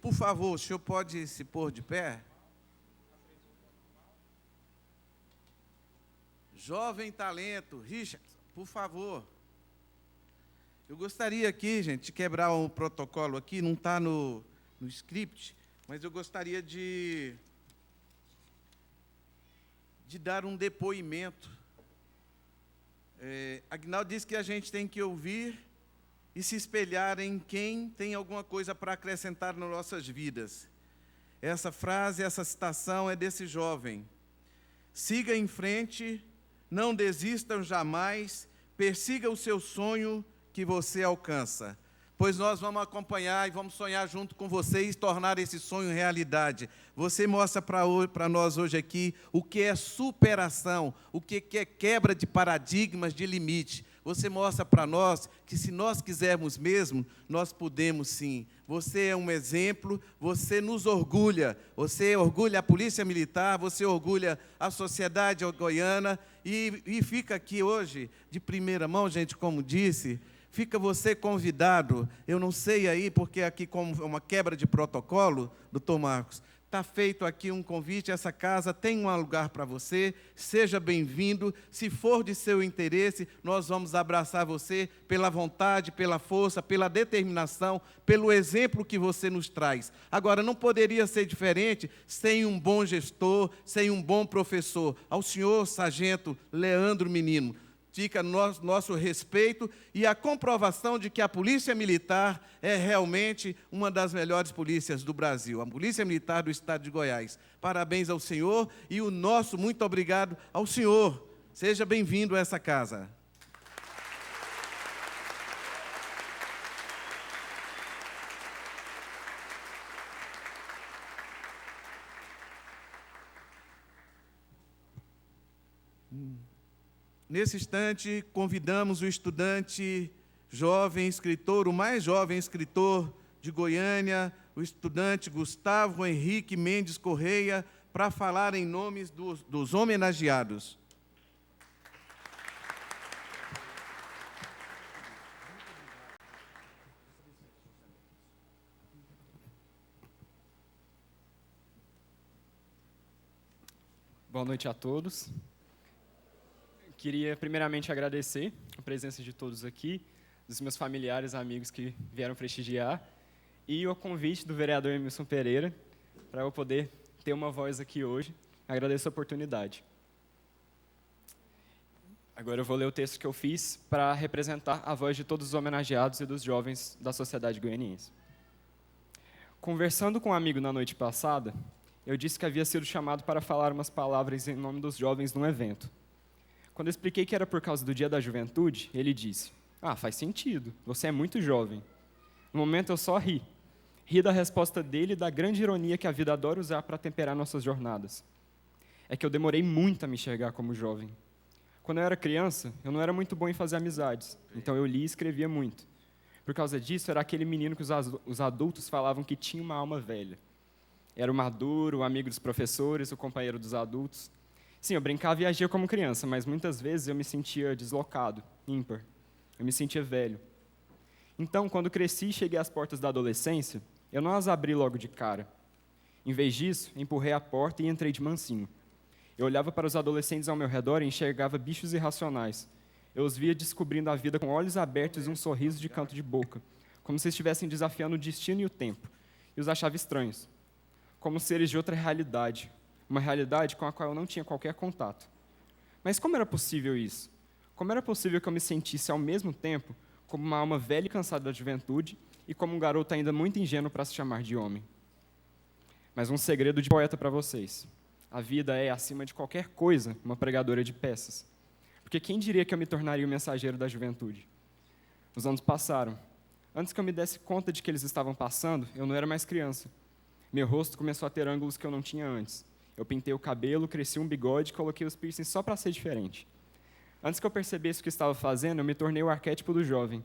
por favor, o senhor pode se pôr de pé? Jovem talento, Richard, por favor. Eu gostaria aqui, gente, de quebrar um protocolo aqui, não está no script, mas eu gostaria de dar um depoimento. Aguinaldo disse que a gente tem que ouvir e se espelhar em quem tem alguma coisa para acrescentar nas nossas vidas. Essa frase, essa citação é desse jovem. Siga em frente, não desistam jamais, persiga o seu sonho que você alcança. pois nós vamos acompanhar e vamos sonhar junto com vocês e tornar esse sonho realidade. Você mostra para nós hoje aqui o que é superação, o que é quebra de paradigmas, de limite. Você mostra para nós que, se nós quisermos mesmo, nós podemos sim. Você é um exemplo, você nos orgulha. Você orgulha a Polícia Militar, você orgulha a sociedade goiana. E fica aqui hoje, de primeira mão, gente, como disse, fica você convidado. Eu não sei aí, porque aqui, como uma quebra de protocolo, doutor Marcos, está feito aqui um convite, essa casa tem um lugar para você, seja bem-vindo. Se for de seu interesse, nós vamos abraçar você pela vontade, pela força, pela determinação, pelo exemplo que você nos traz. Agora, não poderia ser diferente sem um bom gestor, sem um bom professor. Ao senhor Sargento Leandro Menino, fica nosso respeito e a comprovação de que a Polícia Militar é realmente uma das melhores polícias do Brasil, a Polícia Militar do Estado de Goiás. Parabéns ao senhor e o nosso muito obrigado ao senhor. Seja bem-vindo a essa casa. Nesse instante, convidamos o estudante jovem escritor, o mais jovem escritor de Goiânia, o estudante Gustavo Henrique Mendes Correia, para falar em nome dos homenageados. Boa noite a todos. Queria primeiramente agradecer a presença de todos aqui, dos meus familiares, amigos que vieram prestigiar, e o convite do vereador Emilson Pereira, para eu poder ter uma voz aqui hoje. Agradeço a oportunidade. Agora eu vou ler o texto que eu fiz para representar a voz de todos os homenageados e dos jovens da sociedade goianiense. Conversando com um amigo na noite passada, eu disse que havia sido chamado para falar umas palavras em nome dos jovens num evento. Quando eu expliquei que era por causa do Dia da Juventude, ele disse: faz sentido, você é muito jovem. No momento eu só ri. Ri da resposta dele e da grande ironia que a vida adora usar para temperar nossas jornadas. É que eu demorei muito a me enxergar como jovem. Quando eu era criança, eu não era muito bom em fazer amizades, então eu lia e escrevia muito. Por causa disso, era aquele menino que os adultos falavam que tinha uma alma velha. Era o maduro, o amigo dos professores, o companheiro dos adultos. Sim, eu brincava e agia como criança, mas muitas vezes eu me sentia deslocado, ímpar. Eu me sentia velho. Então, quando cresci e cheguei às portas da adolescência, eu não as abri logo de cara. Em vez disso, empurrei a porta e entrei de mansinho. Eu olhava para os adolescentes ao meu redor e enxergava bichos irracionais. Eu os via descobrindo a vida com olhos abertos e um sorriso de canto de boca, como se estivessem desafiando o destino e o tempo, e os achava estranhos, como seres de outra realidade, uma realidade com a qual eu não tinha qualquer contato. Mas como era possível isso? Como era possível que eu me sentisse ao mesmo tempo como uma alma velha e cansada da juventude e como um garoto ainda muito ingênuo para se chamar de homem? Mas um segredo de poeta para vocês. A vida é, acima de qualquer coisa, uma pregadora de peças. Porque quem diria que eu me tornaria o mensageiro da juventude? Os anos passaram. Antes que eu me desse conta de que eles estavam passando, eu não era mais criança. Meu rosto começou a ter ângulos que eu não tinha antes. Eu pintei o cabelo, cresci um bigode e coloquei os piercings só para ser diferente. Antes que eu percebesse o que estava fazendo, eu me tornei o arquétipo do jovem.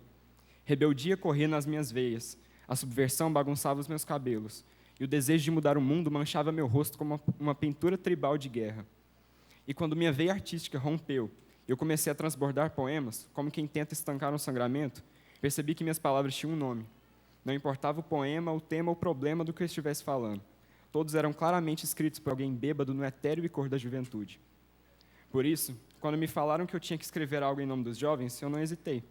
Rebeldia corria nas minhas veias, a subversão bagunçava os meus cabelos, e o desejo de mudar o mundo manchava meu rosto como uma pintura tribal de guerra. E quando minha veia artística rompeu, eu comecei a transbordar poemas, como quem tenta estancar um sangramento, percebi que minhas palavras tinham um nome. Não importava o poema, o tema ou o problema do que eu estivesse falando. Todos eram claramente escritos por alguém bêbado no etéreo e cor da juventude. Por isso, quando me falaram que eu tinha que escrever algo em nome dos jovens, eu não hesitei.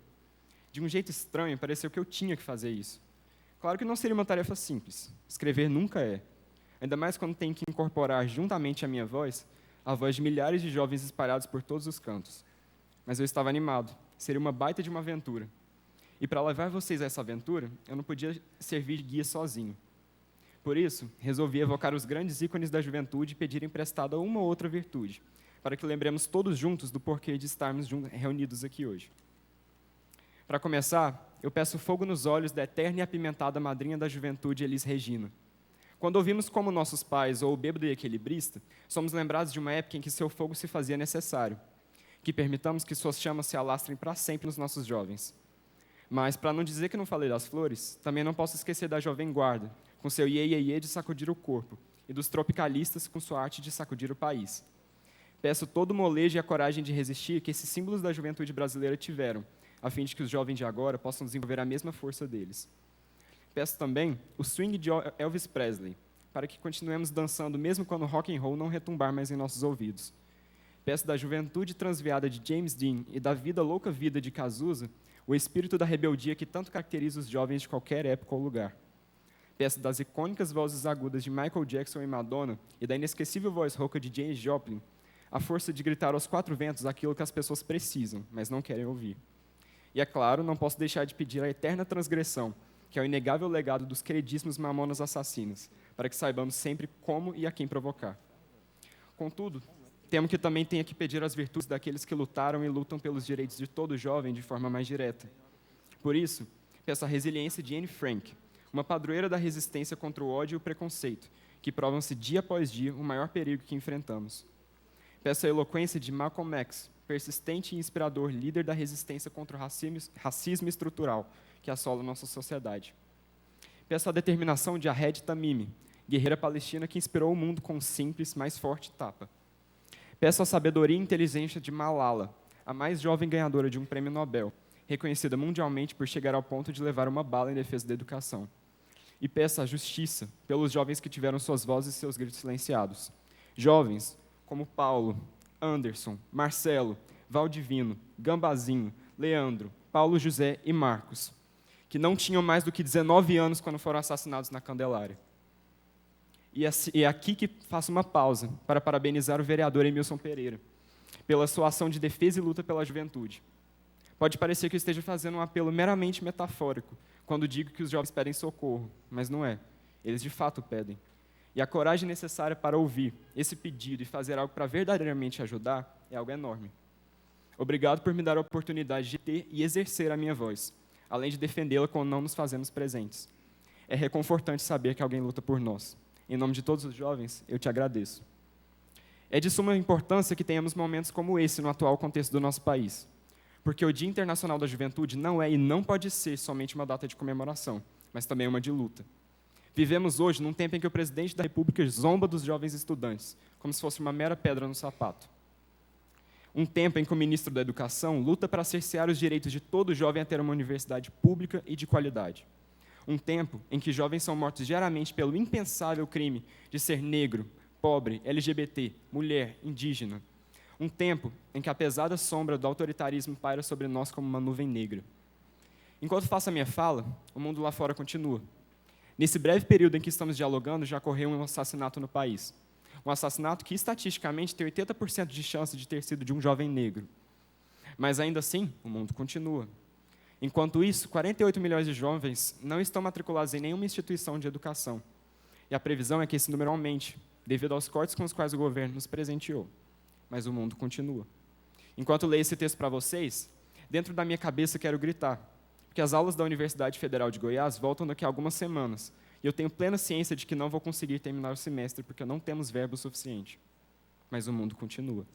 De um jeito estranho, pareceu que eu tinha que fazer isso. Claro que não seria uma tarefa simples. Escrever nunca é. Ainda mais quando tem que incorporar juntamente à minha voz, a voz de milhares de jovens espalhados por todos os cantos. Mas eu estava animado. Seria uma baita de uma aventura. E para levar vocês a essa aventura, eu não podia servir de guia sozinho. Por isso, resolvi evocar os grandes ícones da juventude e pedir emprestada uma ou outra virtude, para que lembremos todos juntos do porquê de estarmos reunidos aqui hoje. Para começar, eu peço fogo nos olhos da eterna e apimentada madrinha da juventude, Elis Regina. Quando ouvimos como nossos pais, ou o bêbado e equilibrista, somos lembrados de uma época em que seu fogo se fazia necessário, que permitamos que suas chamas se alastrem para sempre nos nossos jovens. Mas, para não dizer que não falei das flores, também não posso esquecer da jovem guarda, com seu iê de sacudir o corpo, e dos tropicalistas com sua arte de sacudir o país. Peço todo o molejo e a coragem de resistir que esses símbolos da juventude brasileira tiveram, a fim de que os jovens de agora possam desenvolver a mesma força deles. Peço também o swing de Elvis Presley, para que continuemos dançando mesmo quando o rock and roll não retumbar mais em nossos ouvidos. Peço da juventude transviada de James Dean e da vida louca vida de Cazuza o espírito da rebeldia que tanto caracteriza os jovens de qualquer época ou lugar. Peço das icônicas vozes agudas de Michael Jackson e Madonna e da inesquecível voz rouca de Janis Joplin a força de gritar aos quatro ventos aquilo que as pessoas precisam, mas não querem ouvir. E, é claro, não posso deixar de pedir a eterna transgressão, que é o inegável legado dos queridíssimos Mamonas Assassinas, para que saibamos sempre como e a quem provocar. Contudo, temo que também tenha que pedir as virtudes daqueles que lutaram e lutam pelos direitos de todo jovem de forma mais direta. Por isso, peço a resiliência de Anne Frank, uma padroeira da resistência contra o ódio e o preconceito, que provam-se dia após dia o maior perigo que enfrentamos. Peço a eloquência de Malcolm X, persistente e inspirador líder da resistência contra o racismo estrutural que assola nossa sociedade. Peço a determinação de Ahed Tamimi, guerreira palestina que inspirou o mundo com um simples, mais forte tapa. Peço a sabedoria e inteligência de Malala, a mais jovem ganhadora de um prêmio Nobel, reconhecida mundialmente por chegar ao ponto de levar uma bala em defesa da educação. E peço a justiça pelos jovens que tiveram suas vozes e seus gritos silenciados. Jovens como Paulo, Anderson, Marcelo, Valdivino, Gambazinho, Leandro, Paulo José e Marcos, que não tinham mais do que 19 anos quando foram assassinados na Candelária. E é aqui que faço uma pausa para parabenizar o vereador Emilson Pereira pela sua ação de defesa e luta pela juventude. Pode parecer que eu esteja fazendo um apelo meramente metafórico quando digo que os jovens pedem socorro, mas não é. Eles de fato pedem. E a coragem necessária para ouvir esse pedido e fazer algo para verdadeiramente ajudar é algo enorme. Obrigado por me dar a oportunidade de ter e exercer a minha voz, além de defendê-la quando não nos fazemos presentes. É reconfortante saber que alguém luta por nós. Em nome de todos os jovens, eu te agradeço. É de suma importância que tenhamos momentos como esse no atual contexto do nosso país, porque o Dia Internacional da Juventude não é e não pode ser somente uma data de comemoração, mas também uma de luta. Vivemos hoje num tempo em que o presidente da República zomba dos jovens estudantes, como se fosse uma mera pedra no sapato. Um tempo em que o ministro da Educação luta para cercear os direitos de todo jovem a ter uma universidade pública e de qualidade. Um tempo em que jovens são mortos diariamente pelo impensável crime de ser negro, pobre, LGBT, mulher, indígena. Um tempo em que a pesada sombra do autoritarismo paira sobre nós como uma nuvem negra. Enquanto faço a minha fala, o mundo lá fora continua. Nesse breve período em que estamos dialogando, já ocorreu um assassinato no país. Um assassinato que, estatisticamente, tem 80% de chance de ter sido de um jovem negro. Mas, ainda assim, o mundo continua. Enquanto isso, 48 milhões de jovens não estão matriculados em nenhuma instituição de educação. E a previsão é que esse número aumente, devido aos cortes com os quais o governo nos presenteou. Mas o mundo continua. Enquanto leio esse texto para vocês, dentro da minha cabeça quero gritar, porque as aulas da Universidade Federal de Goiás voltam daqui a algumas semanas, e eu tenho plena ciência de que não vou conseguir terminar o semestre, porque não temos verbo suficiente. Mas o mundo continua.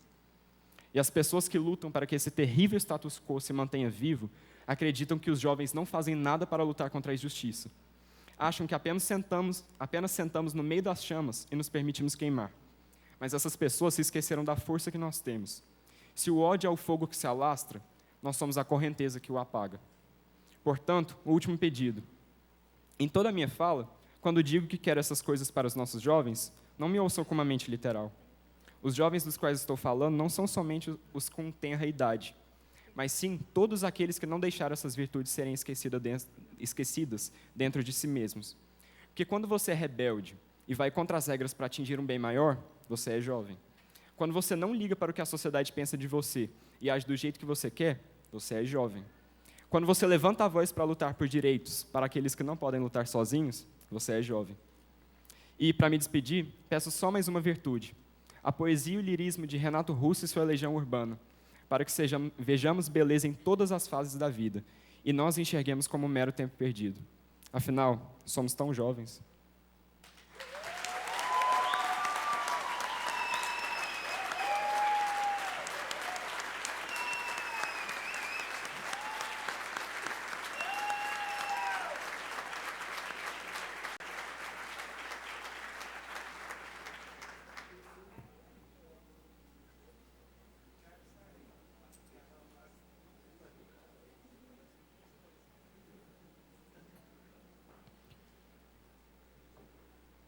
E as pessoas que lutam para que esse terrível status quo se mantenha vivo, acreditam que os jovens não fazem nada para lutar contra a injustiça. Acham que apenas sentamos no meio das chamas e nos permitimos queimar. Mas essas pessoas se esqueceram da força que nós temos. Se o ódio é o fogo que se alastra, nós somos a correnteza que o apaga. Portanto, o último pedido. Em toda a minha fala, quando digo que quero essas coisas para os nossos jovens, não me ouçam com uma mente literal. Os jovens dos quais estou falando não são somente os com tenra idade, mas sim todos aqueles que não deixaram essas virtudes serem esquecidas dentro de si mesmos. Porque quando você é rebelde e vai contra as regras para atingir um bem maior, você é jovem. Quando você não liga para o que a sociedade pensa de você e age do jeito que você quer, você é jovem. Quando você levanta a voz para lutar por direitos para aqueles que não podem lutar sozinhos, você é jovem. E, para me despedir, peço só mais uma virtude. A poesia e o lirismo de Renato Russo e sua Legião Urbana, para que vejamos beleza em todas as fases da vida e nós enxerguemos como um mero tempo perdido. Afinal, somos tão jovens.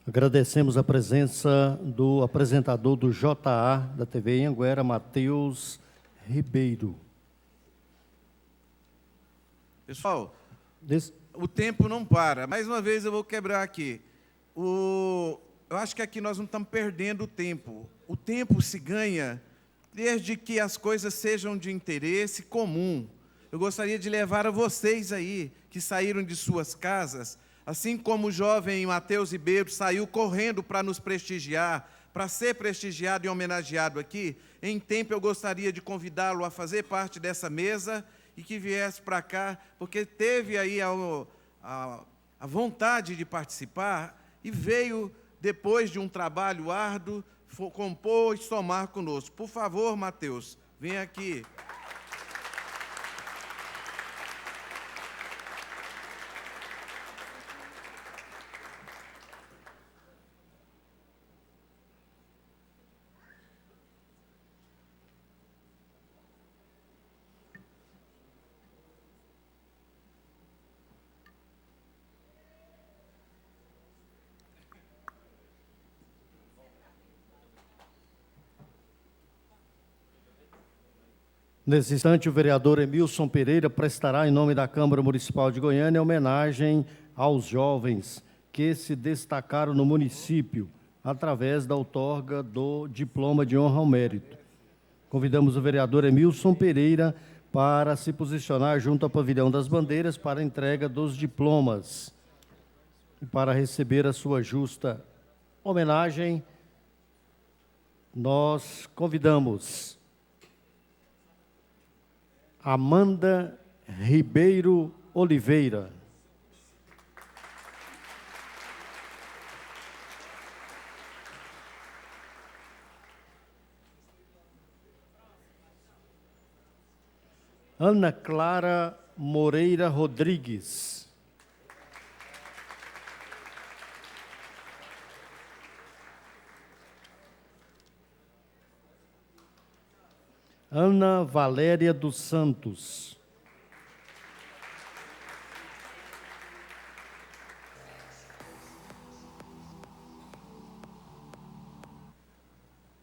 Agradecemos a presença do apresentador do JA da TV Anhanguera, Matheus Ribeiro. Pessoal, o tempo não para. Mais uma vez eu vou quebrar aqui. Eu acho que aqui nós não estamos perdendo o tempo. O tempo se ganha desde que as coisas sejam de interesse comum. Eu gostaria de levar a vocês aí, que saíram de suas casas, assim como o jovem Matheus Ribeiro saiu correndo para nos prestigiar, para ser prestigiado e homenageado aqui, em tempo eu gostaria de convidá-lo a fazer parte dessa mesa e que viesse para cá, porque teve aí a vontade de participar e veio, depois de um trabalho árduo, compor e somar conosco. Por favor, Matheus, vem aqui. Nesse instante, o vereador Emilson Pereira prestará, em nome da Câmara Municipal de Goiânia, homenagem aos jovens que se destacaram no município, através da outorga do Diploma de Honra ao Mérito. Convidamos o vereador Emilson Pereira para se posicionar junto ao Pavilhão das Bandeiras para a entrega dos diplomas e para receber a sua justa homenagem. Nós convidamos Amanda Ribeiro Oliveira. Ana Clara Moreira Rodrigues. Ana Valéria dos Santos.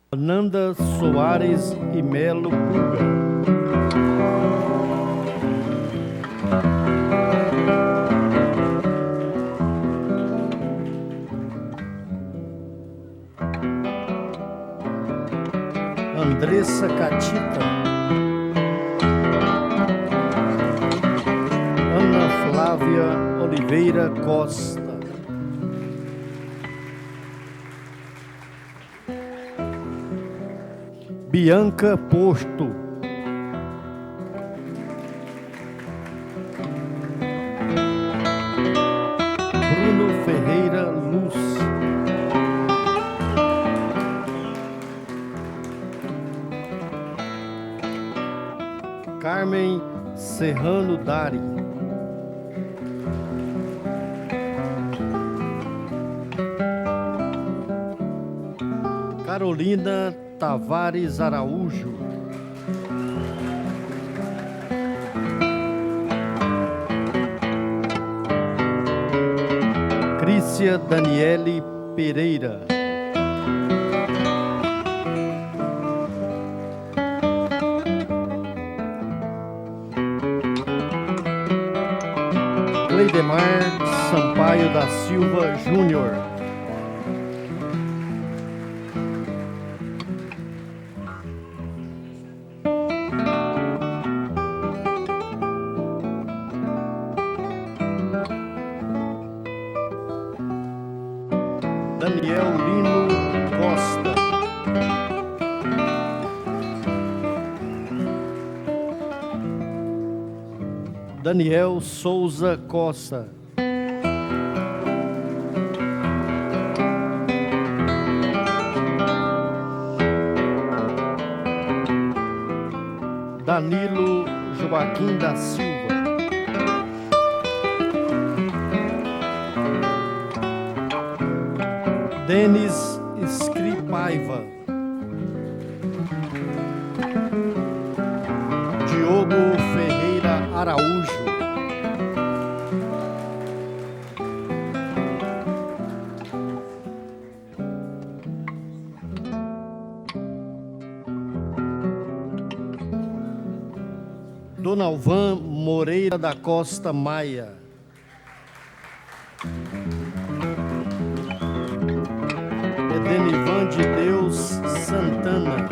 Fernanda Soares e Melo Puga. Andressa Catita. Ana Flávia Oliveira Costa. Bianca Posto. Bruno Ferreira Luz. Carmen Serrano Dari. Carolina Tavares Araújo. Crícia Daniele Pereira. Cleidemar Sampaio da Silva Júnior. Daniel Lino Costa. Daniel Souza Costa. Danilo Joaquim da Silva. Denis Scripaiva. Diogo Ferreira Araújo. Donalvan Moreira da Costa Maia. Edenivan de Deus Santana.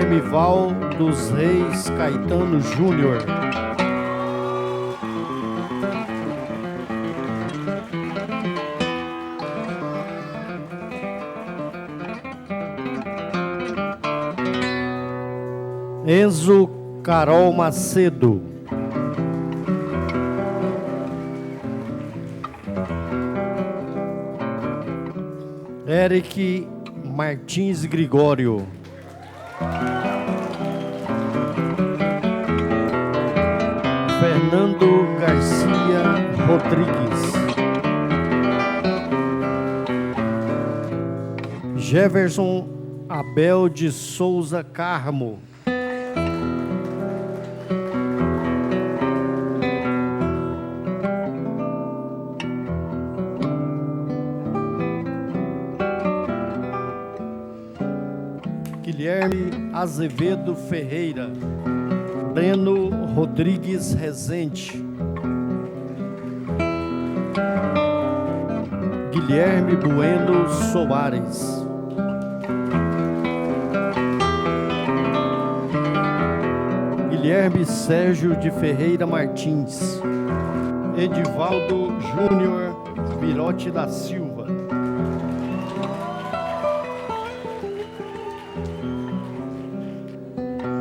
Emival dos Reis Caetano Júnior. Enzo Carol Macedo. Eric Martins Gregório. Fernando Garcia Rodrigues. Jefferson Abel de Souza Carmo. Guilherme Azevedo Ferreira. Breno Rodrigues Rezende. Guilherme Bueno Soares. Guilherme Sérgio de Ferreira Martins. Edivaldo Júnior Virote da Silva.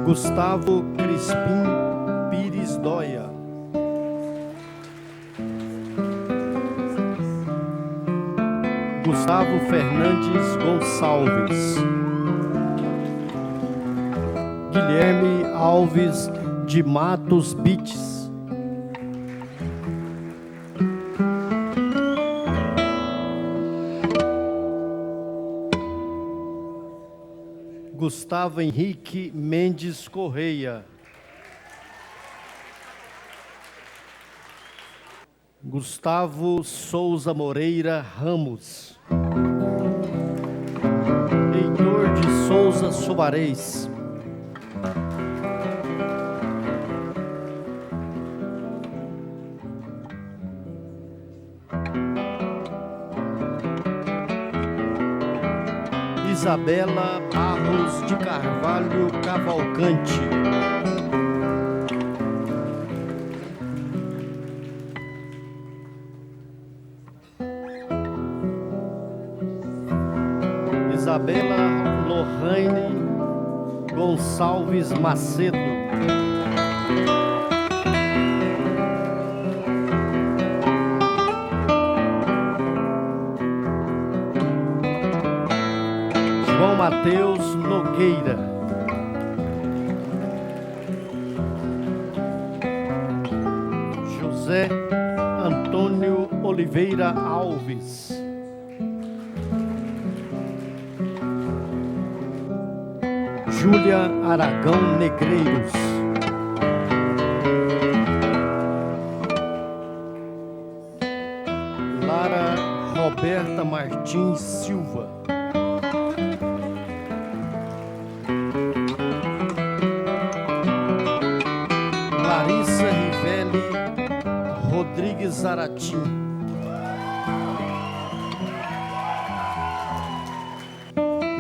Gustavo Crispim Pires Dóia. Gustavo Fernandes Gonçalves. Guilherme Alves de Matos Bites. Gustavo Henrique Mendes Correia. Gustavo Souza Moreira Ramos. Heitor de Souza Soares. Isabela Barros de Carvalho Cavalcante. Isabela Lohane Gonçalves Macedo. João Mateus Nogueira. José Antônio Oliveira Alves. Júlia Aragão Negreiros. Lara Roberta Martins Silva. Larissa Rivelli Rodrigues Zaratim.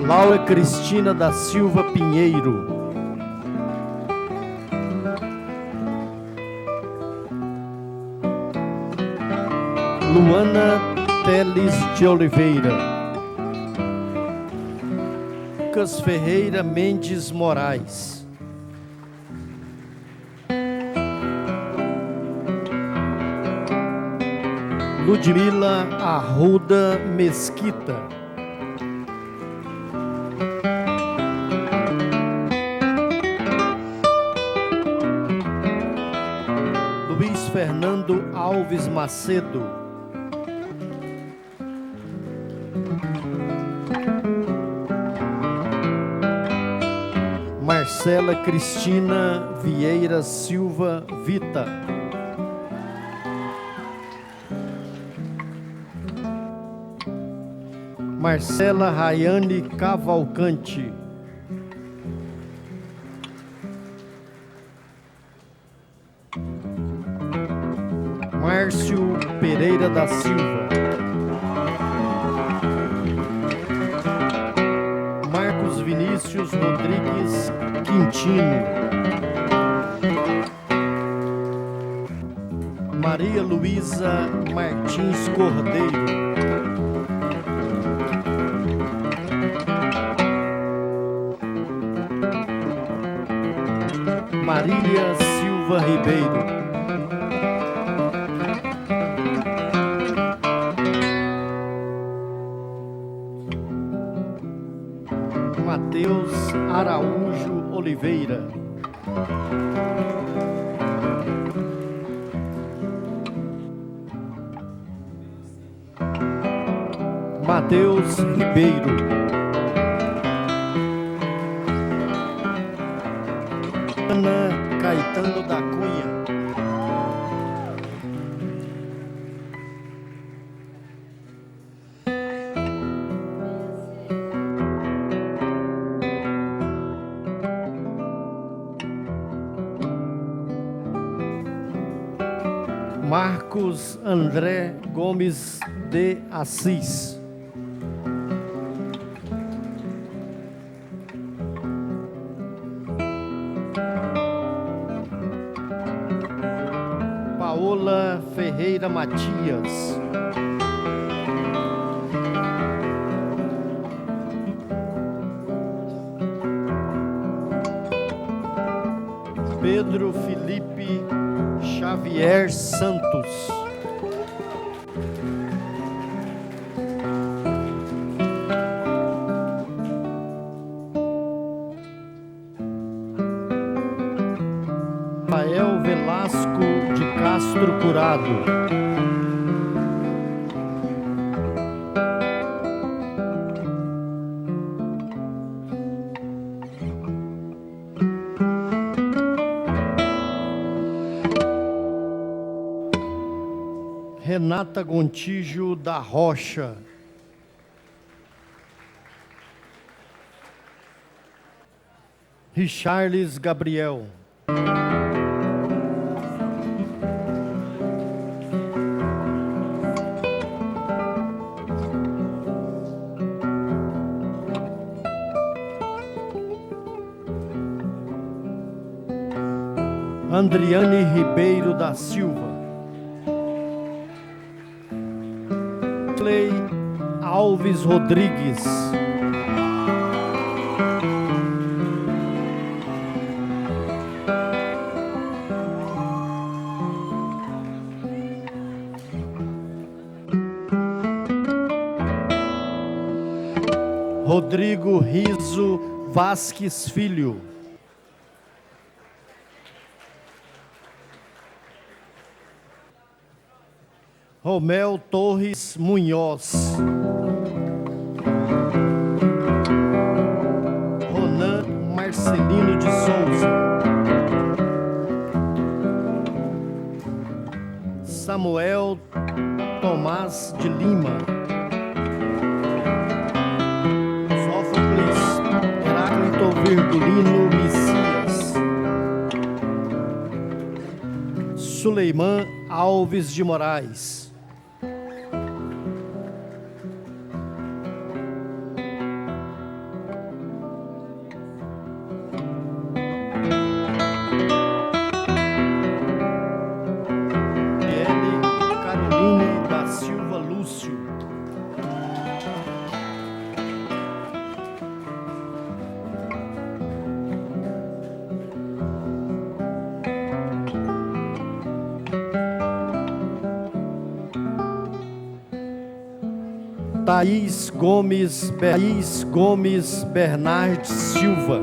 Laura Cristina da Silva Pinheiro. Luana Teles de Oliveira, Lucas Ferreira Mendes Moraes, Ludmila Arruda Mesquita, Luiz Fernando Alves Macedo, Marcela Cristina Vieira Silva Vita, Marcela Rayane Cavalcante, Márcio Pereira da Silva, Marcos Vinícius Rodrigues Quintino, Maria Luísa Martins Cordeiro, Marília Silva Ribeiro, Mateus Araújo Oliveira, Mateus Ribeiro, Ana Caetano da Cunha, Marcos André Gomes de Assis, Paola Ferreira Matias, Pedro Felipe Xavier Santos, Rafael Velasco de Castro Curado, Renata Gontijo da Rocha, Richarles Gabriel, Andriane Ribeiro da Silva, Clay Alves Rodrigues, Rodrigo Riso Vasques Filho, Romel Torres Munhoz, Ronan Marcelino de Souza, Samuel Tomás de Lima, Sófocles Heráclito Virgulino Messias, Suleiman Alves de Moraes, Caroline da Silva, Thaís Gomes Bernardes Silva.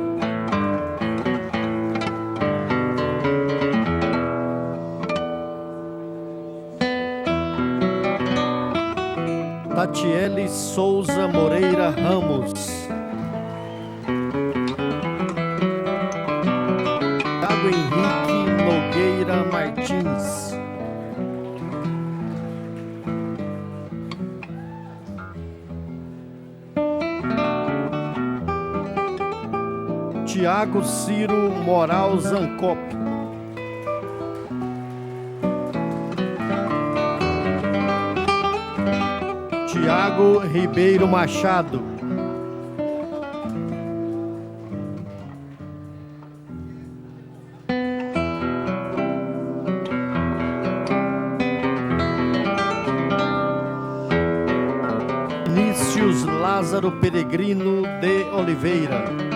Tatiele Souza Moreira Ramos. Thiago Henrique Nogueira Martins. Tiago Ciro Moral Zancop. Tiago Ribeiro Machado. Vinícius Lázaro Peregrino de Oliveira.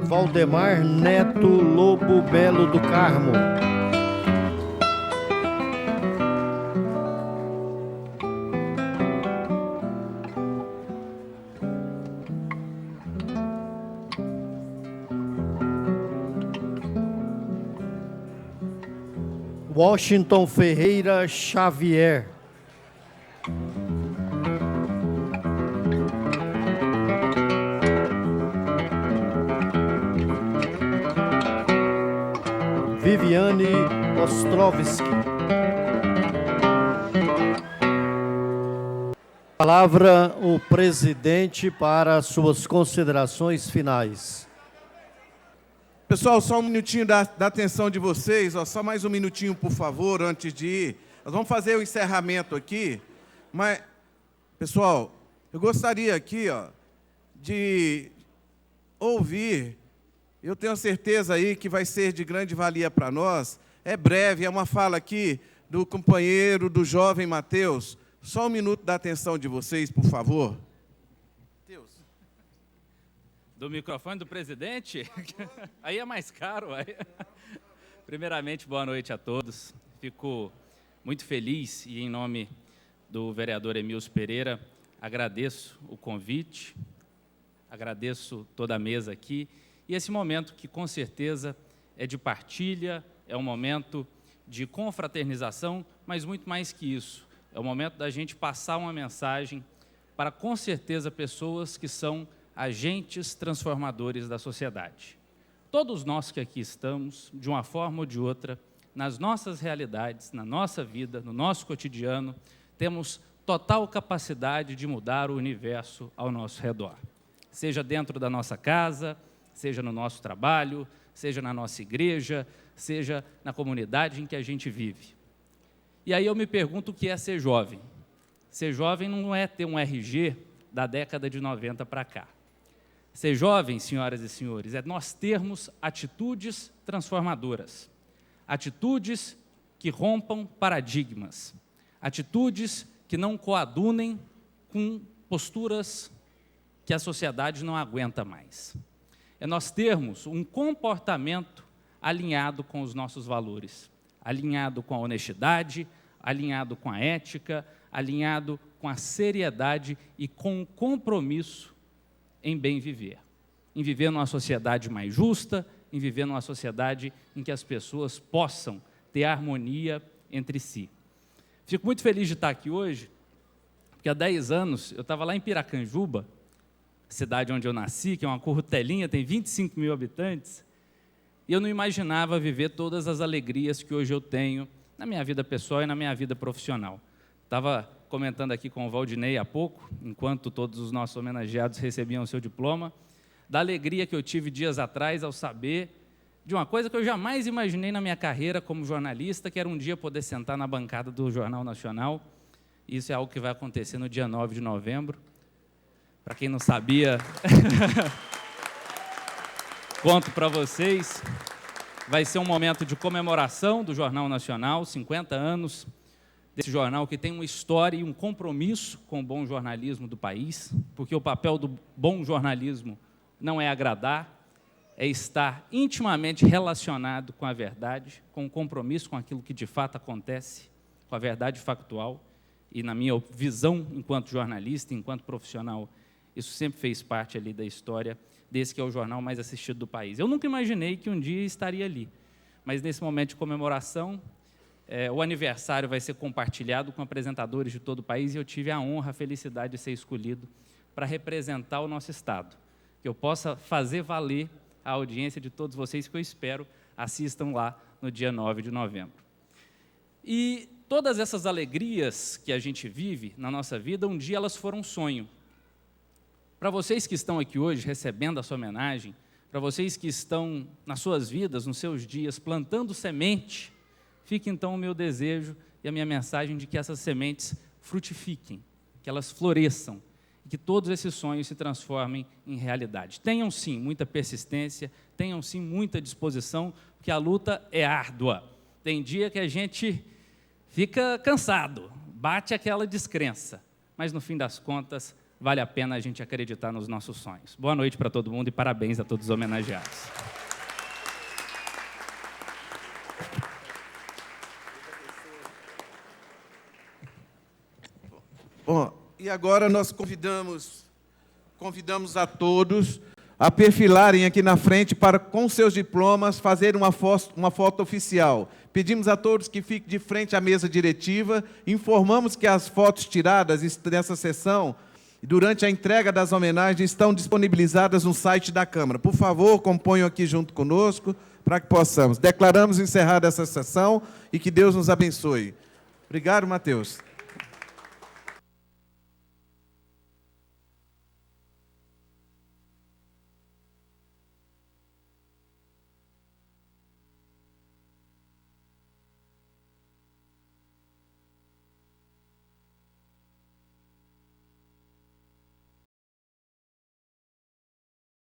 Valdemar Neto Lobo Belo do Carmo. Washington Ferreira Xavier. Viviane Ostrovski. Palavra o presidente para suas considerações finais. Pessoal, só um minutinho da atenção de vocês, ó, só mais um minutinho, por favor, antes de ir. Nós vamos fazer o encerramento aqui, mas, pessoal, eu gostaria aqui, ó, de ouvir, eu tenho certeza aí que vai ser de grande valia para nós, é breve, é uma fala aqui do companheiro, do jovem Mateus. Só um minuto da atenção de vocês, por favor. Do microfone do presidente? Aí é mais caro. Aí. Primeiramente, boa noite a todos. Fico muito feliz e, em nome do vereador Emílio Pereira, agradeço o convite, agradeço toda a mesa aqui, e esse momento que, com certeza, é de partilha, é um momento de confraternização, mas muito mais que isso, é o momento da gente passar uma mensagem para, com certeza, pessoas que são agentes transformadores da sociedade. Todos nós que aqui estamos, de uma forma ou de outra, nas nossas realidades, na nossa vida, no nosso cotidiano, temos total capacidade de mudar o universo ao nosso redor. Seja dentro da nossa casa, seja no nosso trabalho, seja na nossa igreja, seja na comunidade em que a gente vive. E aí eu me pergunto o que é ser jovem. Ser jovem não é ter um RG da década de 90 para cá. Ser jovem, senhoras e senhores, é nós termos atitudes transformadoras, atitudes que rompam paradigmas, atitudes que não coadunem com posturas que a sociedade não aguenta mais. É nós termos um comportamento alinhado com os nossos valores, alinhado com a honestidade, alinhado com a ética, alinhado com a seriedade e com o compromisso em bem viver, em viver numa sociedade mais justa, em viver numa sociedade em que as pessoas possam ter harmonia entre si. Fico muito feliz de estar aqui hoje, porque há 10 anos eu estava lá em Piracanjuba, cidade onde eu nasci, que é uma currutelinha, tem 25 mil habitantes, e eu não imaginava viver todas as alegrias que hoje eu tenho na minha vida pessoal e na minha vida profissional. Estava comentando aqui com o Valdinei há pouco, enquanto todos os nossos homenageados recebiam o seu diploma, da alegria que eu tive dias atrás ao saber de uma coisa que eu jamais imaginei na minha carreira como jornalista, que era um dia poder sentar na bancada do Jornal Nacional. Isso é algo que vai acontecer no dia 9 de novembro. Para quem não sabia, conto para vocês, vai ser um momento de comemoração do Jornal Nacional, 50 anos, desse jornal que tem uma história e um compromisso com o bom jornalismo do país, porque o papel do bom jornalismo não é agradar, é estar intimamente relacionado com a verdade, com o compromisso com aquilo que de fato acontece, com a verdade factual, e na minha visão, enquanto jornalista, enquanto profissional, isso sempre fez parte ali da história desse que é o jornal mais assistido do país. Eu nunca imaginei que um dia estaria ali, mas nesse momento de comemoração, o aniversário vai ser compartilhado com apresentadores de todo o país, e eu tive a honra, a felicidade de ser escolhido para representar o nosso Estado, que eu possa fazer valer a audiência de todos vocês, que eu espero assistam lá no dia 9 de novembro. E todas essas alegrias que a gente vive na nossa vida, um dia elas foram um sonho. Para vocês que estão aqui hoje recebendo a sua homenagem, para vocês que estão nas suas vidas, nos seus dias, plantando semente, fica então o meu desejo e a minha mensagem de que essas sementes frutifiquem, que elas floresçam, e que todos esses sonhos se transformem em realidade. Tenham sim muita persistência, tenham sim muita disposição, porque a luta é árdua. Tem dia que a gente fica cansado, bate aquela descrença, mas no fim das contas, vale a pena a gente acreditar nos nossos sonhos. Boa noite para todo mundo e parabéns a todos os homenageados. Bom, e agora nós convidamos a todos a perfilarem aqui na frente para, com seus diplomas, fazer uma foto oficial. Pedimos a todos que fiquem de frente à mesa diretiva, informamos que as fotos tiradas nessa sessão, durante a entrega das homenagens, estão disponibilizadas no site da Câmara. Por favor, componham aqui junto conosco, para que possamos. Declaramos encerrada essa sessão e que Deus nos abençoe. Obrigado, Matheus.